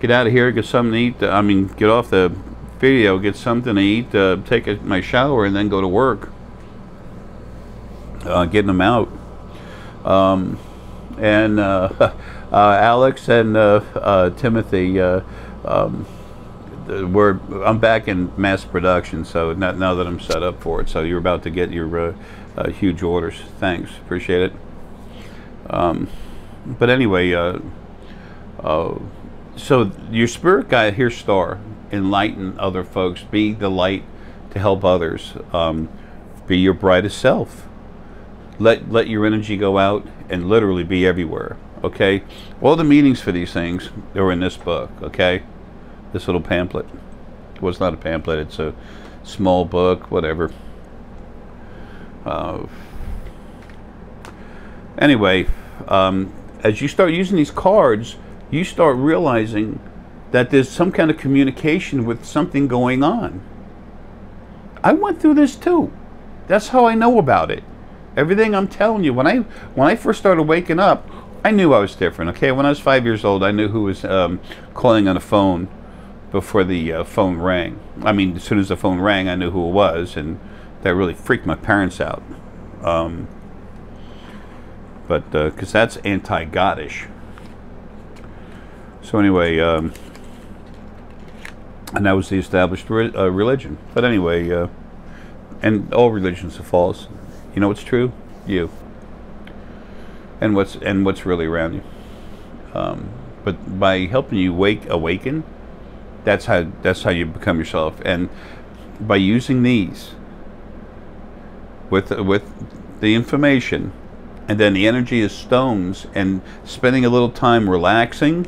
S1: get out of here, get something to eat. I mean, get off the video, get something to eat, take my shower, and then go to work. Getting them out. And Alex and Timothy, I'm back in mass production, so now that I'm set up for it. So you're about to get your huge orders. Thanks, appreciate it. But anyway, so your spirit guide here, star, enlighten other folks, be the light to help others, be your brightest self. Let your energy go out and literally be everywhere. Okay, all the meanings for these things are in this book. Okay, this little pamphlet. Well, it's not a pamphlet, it's a small book, whatever. Anyway, as you start using these cards, you start realizing that there's some kind of communication with something going on. I went through this too. That's how I know about it. Everything I'm telling you, when I first started waking up, I knew I was different. Okay, when I was 5 years old, I knew who was calling on the phone before the phone rang. I mean, as soon as the phone rang, I knew who it was, and that really freaked my parents out. But because that's anti-Godish. So anyway, and that was the established religion. But anyway, and all religions are false. You know what's true? You. And what's really around you. But by helping you awaken, that's how you become yourself. And by using these with the information, and then the energy is stones, and spending a little time relaxing,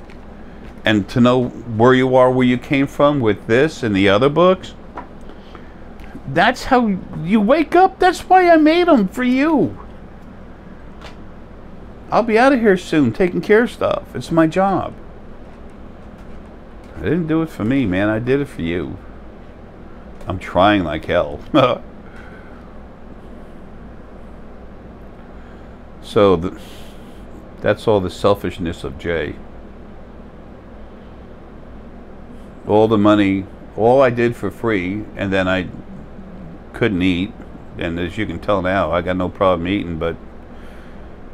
S1: and to know where you are, where you came from with this and the other books, that's how you wake up. That's why I made them for you. I'll be out of here soon, taking care of stuff. It's my job. I didn't do it for me, man. I did it for you. I'm trying like hell. So that's all the selfishness of Jay. All the money, all I did for free, and then I couldn't eat. And as you can tell now, I got no problem eating, but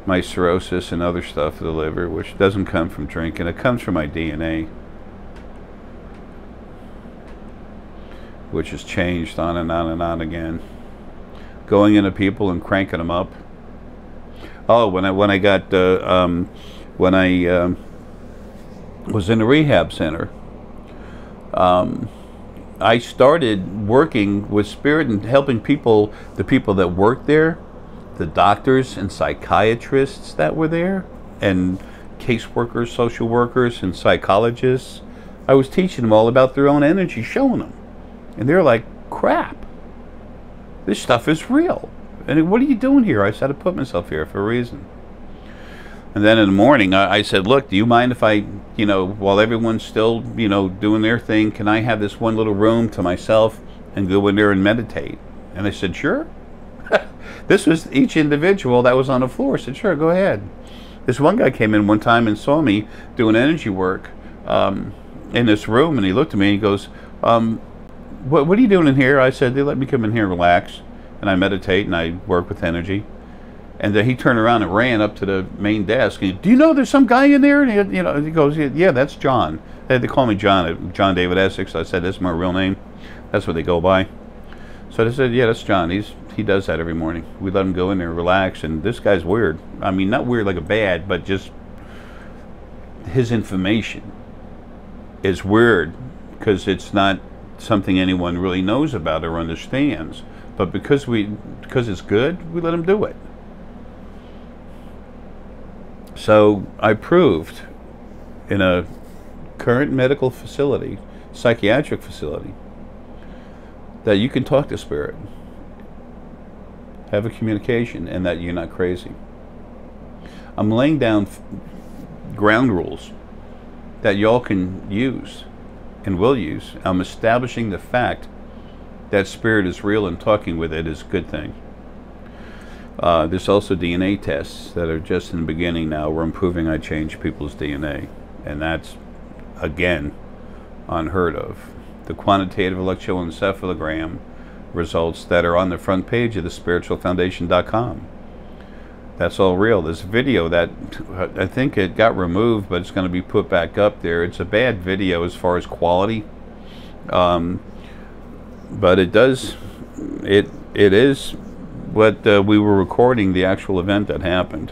S1: my cirrhosis and other stuff of the liver, which doesn't come from drinking, it comes from my DNA, which has changed on and on and on again. Going into people and cranking them up. Oh, when I was in a rehab center, I started working with spirit and helping people, the people that worked there, the doctors and psychiatrists that were there, and caseworkers, social workers, and psychologists. I was teaching them all about their own energy, showing them. And they're like, crap, this stuff is real. And what are you doing here? I said, I put myself here for a reason. And then in the morning, I said, look, do you mind if I, while everyone's still, doing their thing, can I have this one little room to myself and go in there and meditate? And they said, sure. This was each individual that was on the floor said, sure, go ahead. This one guy came in one time and saw me doing energy work in this room, and he looked at me and he goes, what are you doing in here? I said, they let me come in here and relax, and I meditate and I work with energy. And then he turned around and ran up to the main desk. And, do you know there's some guy in there? And he goes, yeah, that's John. They call me John David Essex. I said, that's my real name. That's what they go by. So they said, yeah, that's John. He does that every morning. We let him go in there and relax. And this guy's weird. I mean, not weird like a bad, but just his information is weird because it's not something anyone really knows about or understands. But because it's good, we let him do it. So I proved in a current medical facility, psychiatric facility, that you can talk to spirit, have a communication, and that you're not crazy. I'm laying down ground rules that y'all can use and will use. I'm establishing the fact that spirit is real, and talking with it is a good thing. There's also DNA tests that are just in the beginning now. We're improving. I change people's DNA, and that's, again, unheard of. The quantitative electroencephalogram results that are on the front page of the spiritualfoundation.com. That's all real. There's a video that I think it got removed, but it's going to be put back up there. It's a bad video as far as quality, but it is what we were recording, the actual event that happened.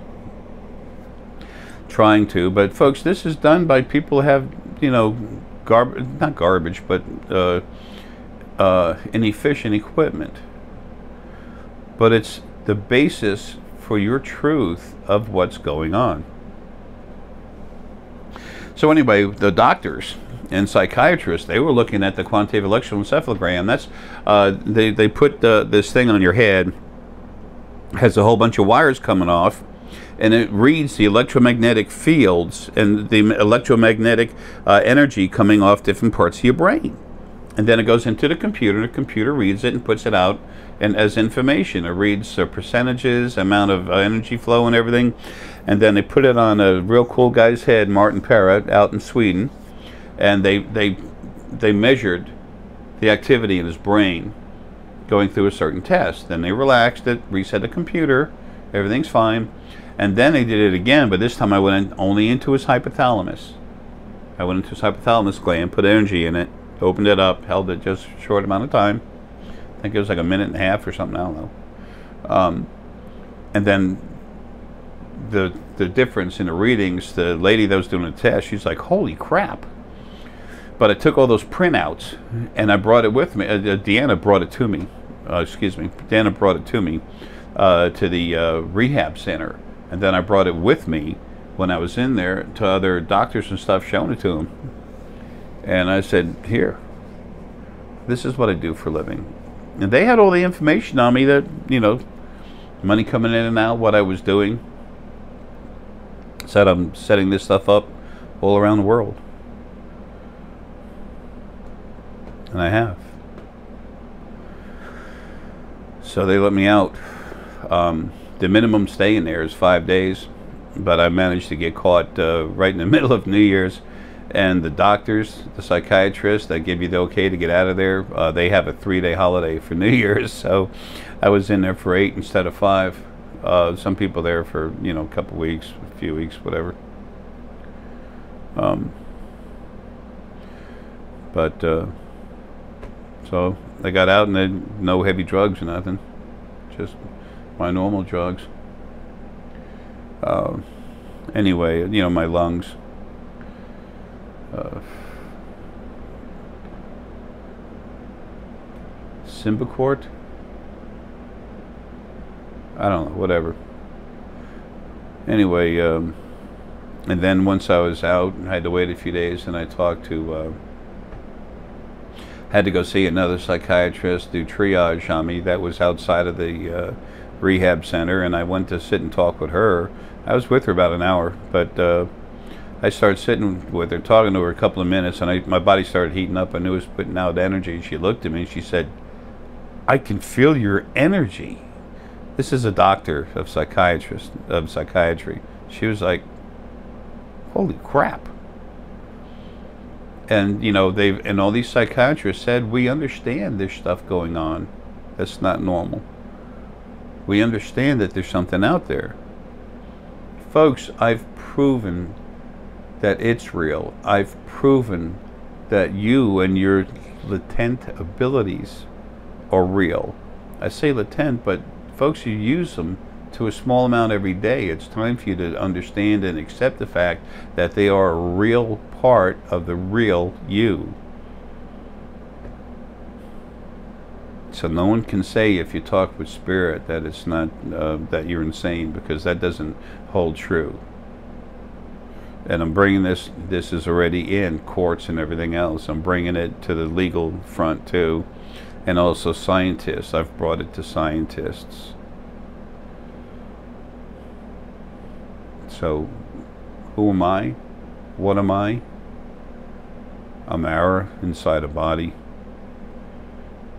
S1: Trying to, but folks, this is done by people who have, not garbage, but inefficient equipment. But it's the basis for your truth of what's going on. So anyway, the doctors and psychiatrists, they were looking at the quantitative electroencephalogram. That's they put this thing on your head, has a whole bunch of wires coming off, and it reads the electromagnetic fields and the electromagnetic energy coming off different parts of your brain. And then it goes into the computer, and the computer reads it and puts it out and as information. It reads percentages, amount of energy flow and everything. And then they put it on a real cool guy's head, Martin Parrott, out in Sweden, and they measured the activity in his brain going through a certain test. Then they relaxed it, reset the computer, everything's fine. And then they did it again, but this time I went only into his hypothalamus. I went into his hypothalamus gland, put energy in it, opened it up, held it just a short amount of time. I think it was like a minute and a half or something, I don't know. And then the difference in the readings, the lady that was doing the test, she's like, holy crap. But I took all those printouts and I brought it with me. Deanna brought it to me. Deanna brought it to me to the rehab center. And then I brought it with me when I was in there to other doctors and stuff, showing it to them. And I said, here, this is what I do for a living. And they had all the information on me that, money coming in and out, what I was doing. Said I'm setting this stuff up all around the world. And I have. So they let me out. The minimum stay in there is 5 days, but I managed to get caught right in the middle of New Year's, and the doctors, the psychiatrists that give you the okay to get out of there, they have a 3-day holiday for New Year's, so I was in there for 8 instead of 5. Some people there for, you know, a couple weeks, a few weeks, whatever. So I got out, and then no heavy drugs or nothing, just my normal drugs. Anyway, you know, my lungs. Symbicort? I don't know, whatever. Anyway, and then once I was out, I had to wait a few days, and I talked to, had to go see another psychiatrist, do triage on me. That was outside of the rehab center, and I went to sit and talk with her. I was with her about an hour, but I started sitting with her, talking to her a couple of minutes, and my body started heating up. I knew it was putting out energy. She looked at me and she said, "I can feel your energy." This is a doctor of psychiatry. She was like, "Holy crap." And you know, and all these psychiatrists said, "We understand there's stuff going on that's not normal. We understand that there's something out there." Folks, I've proven that it's real. I've proven that you and your latent abilities are real. I say latent, but folks, you use them to a small amount every day. It's time for you to understand and accept the fact that they are a real part of the real you. So no one can say if you talk with spirit that it's not, that you're insane, because that doesn't hold true. And I'm bringing this is already in courts and everything else. I'm bringing it to the legal front too, and also scientists. I've brought it to scientists. So who am I? What am I? I'm Arae inside a body,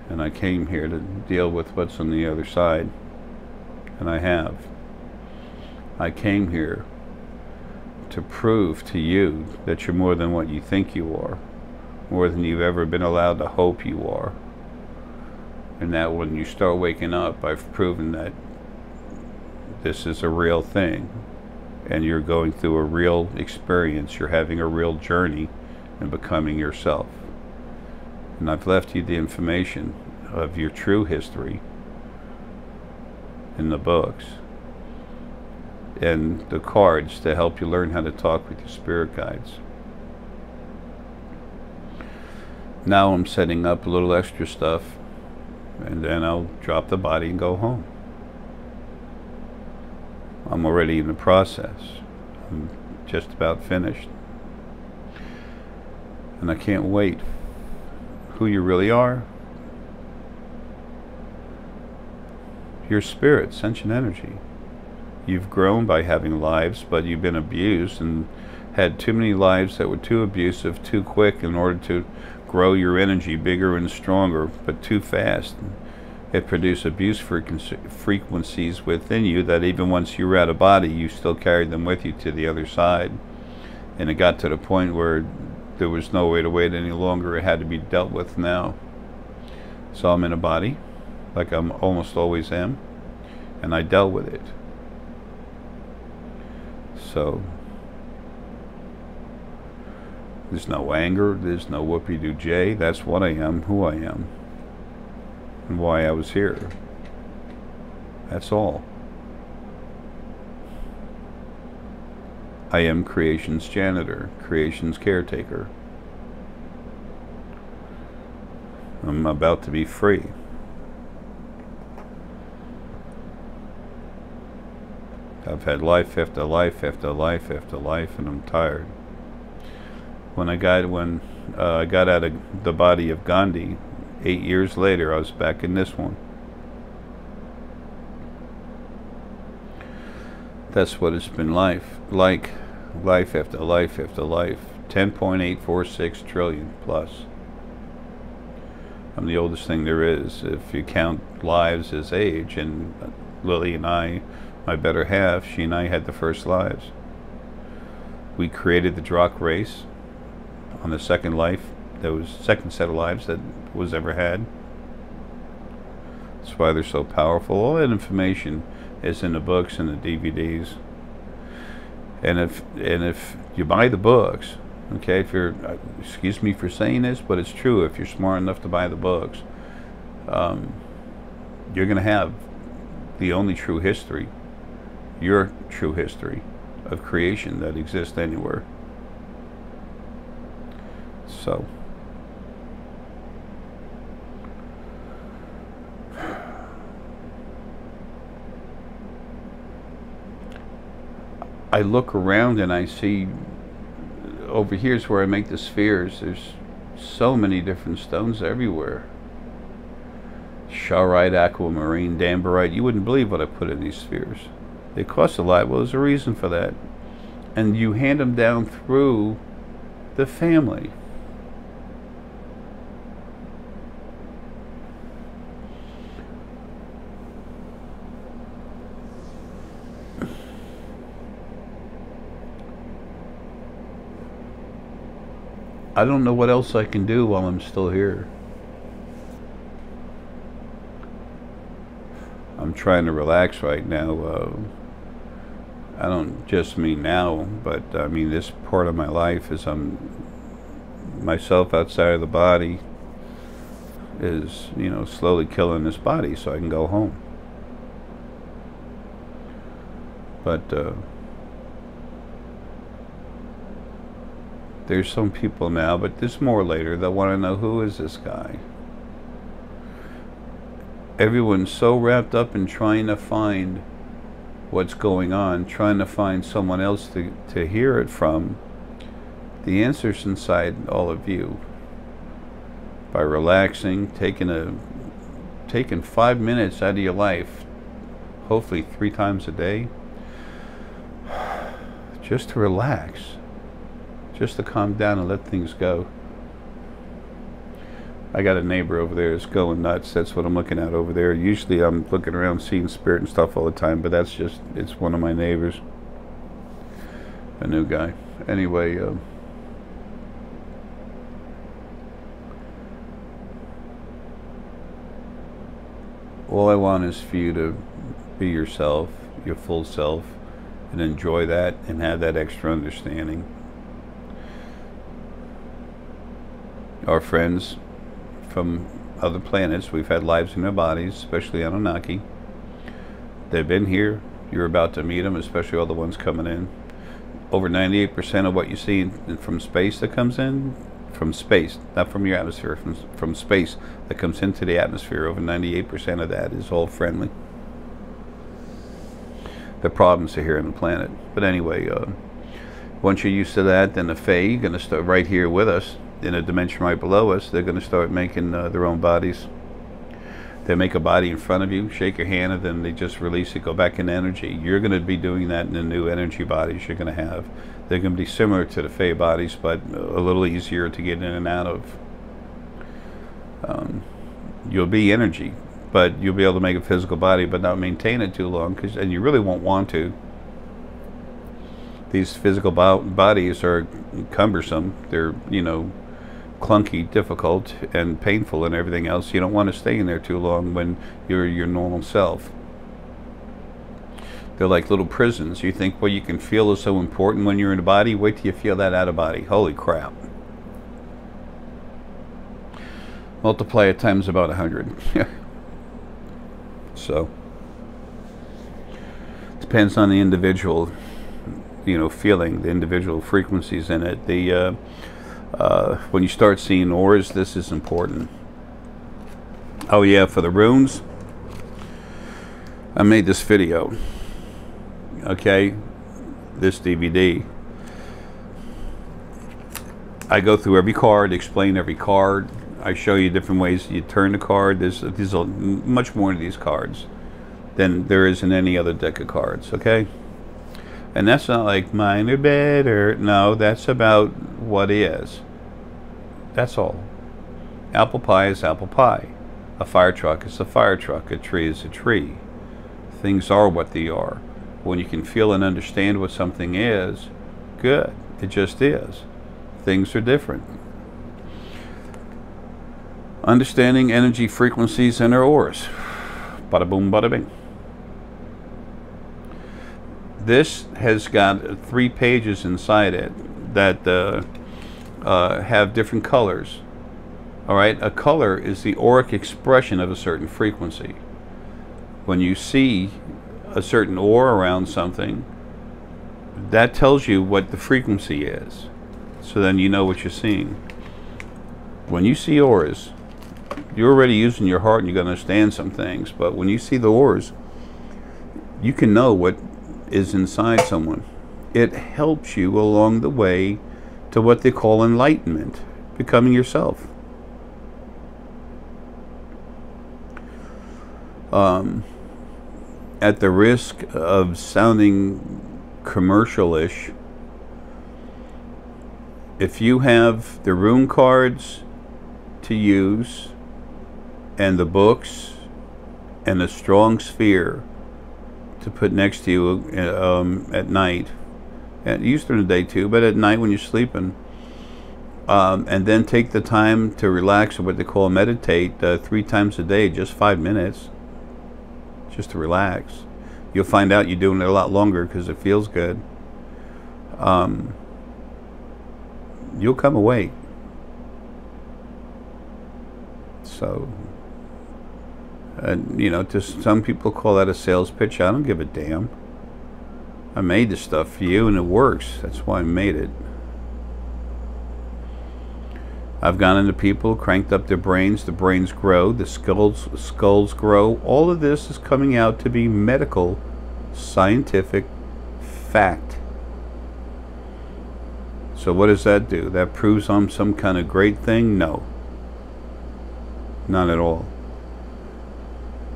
S1: and I came here to deal with what's on the other side, and I have. I came here to prove to you that you're more than what you think you are, more than you've ever been allowed to hope you are. And that when you start waking up, I've proven that this is a real thing, and you're going through a real experience. You're having a real journey in becoming yourself. And I've left you the information of your true history in the books, and the cards to help you learn how to talk with your spirit guides. Now I'm setting up a little extra stuff, and then I'll drop the body and go home. I'm already in the process. I'm just about finished. And I can't wait. Who you really are? Your spirit, sentient energy. You've grown by having lives, but you've been abused and had too many lives that were too abusive, too quick in order to grow your energy bigger and stronger, but too fast. It produced abuse frequencies within you that even once you were out of body, you still carried them with you to the other side. And it got to the point where there was no way to wait any longer. It had to be dealt with now. So I'm in a body, like I'm almost always am, and I dealt with it. So there's no anger, there's no whoopee-doo-jay. That's what I am, who I am, and why I was here. That's all. I am creation's janitor, creation's caretaker. I'm about to be free. I've had life after life after life after life, and I'm tired. When I got out of the body of Gandhi, 8 years later, I was back in this one. That's what it's been like life after life after life. 10.846 trillion plus. I'm the oldest thing there is, if you count lives as age, and Lily and I my better half, she and I had the first lives. We created the Drock race on the second life, that was second set of lives that was ever had. That's why they're so powerful. All that information is in the books and the DVDs. And if you buy the books, okay, if you're, excuse me for saying this, but it's true, if you're smart enough to buy the books, you're going to have the only true history, your true history of creation that exists anywhere. So I look around and I see, over here's where I make the spheres, there's so many different stones everywhere. Charoite, aquamarine, dambarite, you wouldn't believe what I put in these spheres. They cost a lot. Well, there's a reason for that. And you hand them down through the family. I don't know what else I can do while I'm still here. I'm trying to relax right now. I don't just mean now, but I mean this part of my life is myself outside of the body is, you know, slowly killing this body so I can go home. But there's some people now, but there's more later, that want to know, who is this guy? Everyone's so wrapped up in trying to find what's going on, trying to find someone else to hear it from. The answer's inside all of you. By relaxing, taking 5 minutes out of your life, hopefully 3 times a day, just to relax. Just to calm down and let things go. I got a neighbor over there that's going nuts. That's what I'm looking at over there. Usually I'm looking around seeing spirit and stuff all the time, but that's just, it's one of my neighbors. A new guy. Anyway, all I want is for you to be yourself, your full self, and enjoy that and have that extra understanding. Our friends from other planets, we've had lives in their bodies, especially Anunnaki. They've been here. You're about to meet them, especially all the ones coming in. Over 98% of what you see from space that comes in, from space, not from your atmosphere, from space that comes into the atmosphere, over 98% of that is all friendly. The problems are here on the planet. But anyway, once you're used to that, then the Fae are going to start right here with us. In a dimension right below us, they're going to start making their own bodies. They make a body in front of you, shake your hand, and then they just release it, go back in energy. You're going to be doing that in the new energy bodies you're going to have. They're going to be similar to the Fae bodies, but a little easier to get in and out of. You'll be energy, but you'll be able to make a physical body, but not maintain it too long, and you really won't want to. These physical bodies are cumbersome. They're, you know, clunky, difficult, and painful and everything else. You don't want to stay in there too long when you're your normal self. They're like little prisons. You think what you can feel is so important when you're in a body. Wait till you feel that out of body. Holy crap. Multiply it times about 100. So depends on the individual, you know, feeling, the individual frequencies in it. The when you start seeing auras, this is important. Oh yeah, for the runes, I made this video, okay, this DVD. I go through every card, explain every card. I show you different ways you turn the card. There's much more to these cards than there is in any other deck of cards, okay? And that's not like mine are better. No, that's about what is. That's all. Apple pie is apple pie. A fire truck is a fire truck. A tree is a tree. Things are what they are. When you can feel and understand what something is, good. It just is. Things are different. Understanding energy frequencies and their auras. Bada boom, bada bing. This has got 3 pages inside it that have different colors. Alright, a color is the auric expression of a certain frequency. When you see a certain aura around something, that tells you what the frequency is. So then you know what you're seeing. When you see auras, you're already using your heart and you're going to understand some things, but when you see the auras, you can know what is inside someone. It helps you along the way to what they call enlightenment, becoming yourself. At the risk of sounding commercial-ish, if you have the rune cards to use and the books and a strong sphere to put next to you at night, and used during the day too, but at night when you're sleeping, and then take the time to relax, or what they call meditate, 3 times a day, just 5 minutes, just to relax. You'll find out you're doing it a lot longer because it feels good. You'll come awake. So, you know, to some people call that a sales pitch. I don't give a damn. I made this stuff for you and it works. That's why I made it. I've gone into people, cranked up their brains, the brains grow, the skulls grow. All of this is coming out to be medical, scientific fact. So what does that do? That proves I'm some kind of great thing? No. Not at all.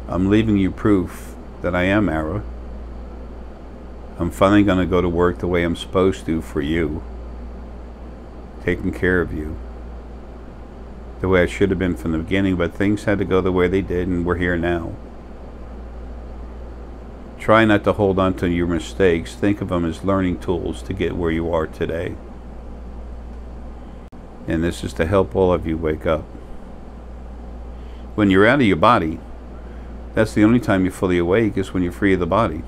S1: I'm leaving you proof that I am Arae. I'm finally going to go to work the way I'm supposed to for you. Taking care of you. The way I should have been from the beginning, but things had to go the way they did, and we're here now. Try not to hold on to your mistakes. Think of them as learning tools to get where you are today. And this is to help all of you wake up. When you're out of your body, that's the only time you're fully awake, is when you're free of the body.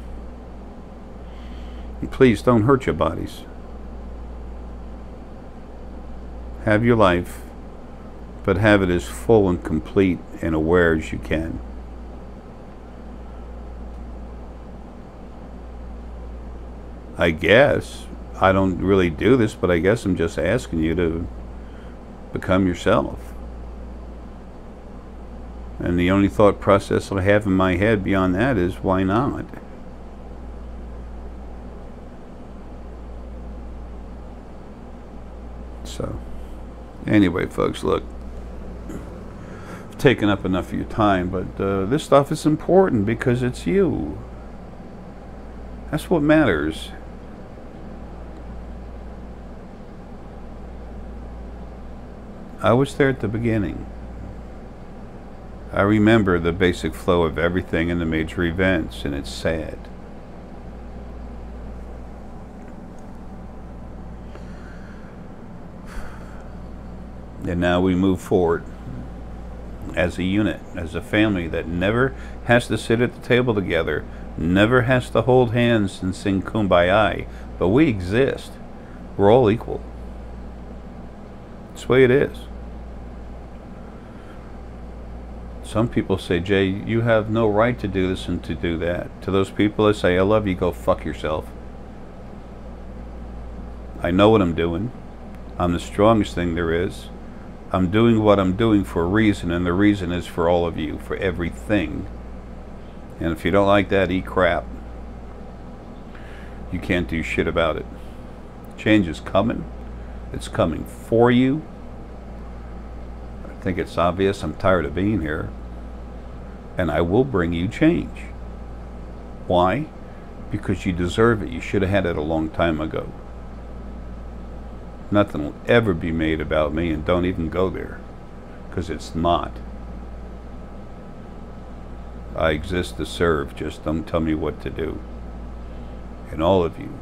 S1: And please don't hurt your bodies. Have your life, but have it as full and complete and aware as you can. I guess, I don't really do this, but I guess I'm just asking you to become yourself. And the only thought process I have in my head beyond that is, why not? So, anyway, folks, look. I've taken up enough of your time, but this stuff is important because it's you. That's what matters. I was there at the beginning. I remember the basic flow of everything in the major events, and it's sad. And now we move forward as a unit, as a family that never has to sit at the table together, never has to hold hands and sing Kumbaya, but we exist. We're all equal. It's the way it is. Some people say, Jay, you have no right to do this and to do that. To those people, I say, I love you, go fuck yourself. I know what I'm doing. I'm the strongest thing there is. I'm doing what I'm doing for a reason, and the reason is for all of you, for everything. And if you don't like that, eat crap. You can't do shit about it. Change is coming. It's coming for you. I think it's obvious. I'm tired of being here. And I will bring you change. Why? Because you deserve it. You should have had it a long time ago. Nothing will ever be made about me, and don't even go there. Because it's not. I exist to serve. Just don't tell me what to do. And all of you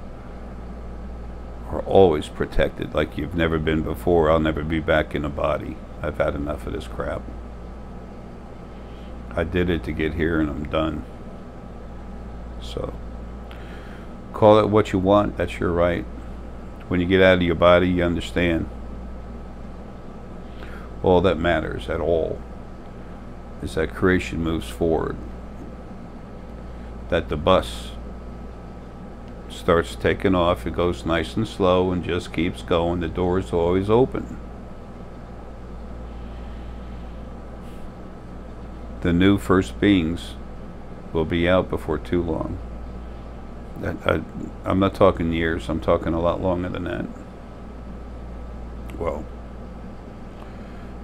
S1: are always protected like you've never been before. I'll never be back in a body. I've had enough of this crap. I did it to get here and I'm done. So, call it what you want, that's your right. When you get out of your body, you understand. All that matters at all is that creation moves forward. That the bus starts taking off, it goes nice and slow and just keeps going. The door is always open. The new first beings will be out before too long. I'm not talking years, I'm talking a lot longer than that. Well,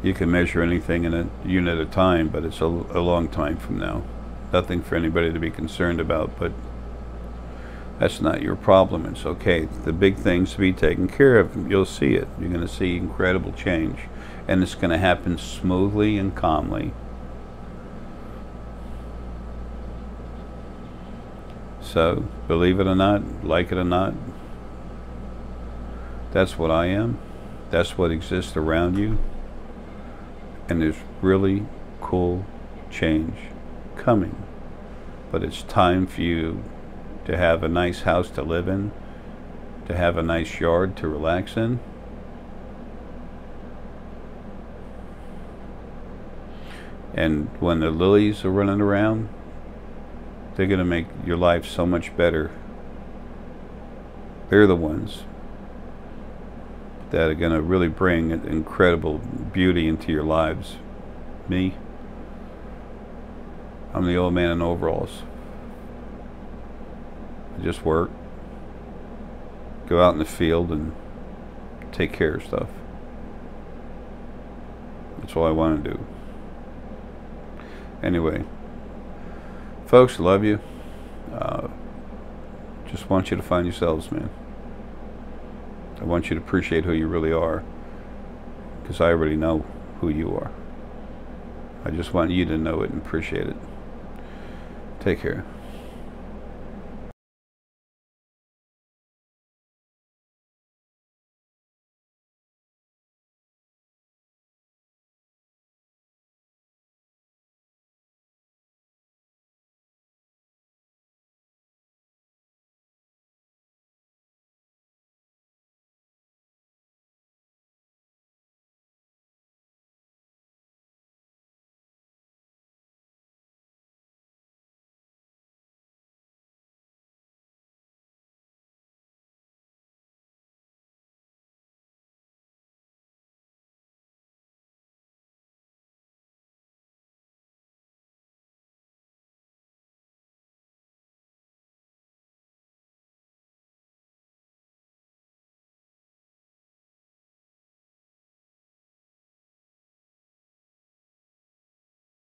S1: you can measure anything in a unit of time, but it's a long time from now. Nothing for anybody to be concerned about, but that's not your problem. It's okay. The big things to be taken care of, you'll see it. You're going to see incredible change, and it's going to happen smoothly and calmly. So, believe it or not, like it or not, that's what I am. That's what exists around you. And there's really cool change coming. But it's time for you to have a nice house to live in, to have a nice yard to relax in. And when the lilies are running around, they're going to make your life so much better. They're the ones that are going to really bring incredible beauty into your lives. Me, I'm the old man in overalls. I just work, go out in the field and take care of stuff. That's all I want to do. Anyway, folks, love you. Just want you to find yourselves, man. I want you to appreciate who you really are, because I already know who you are. I just want you to know it and appreciate it. Take care.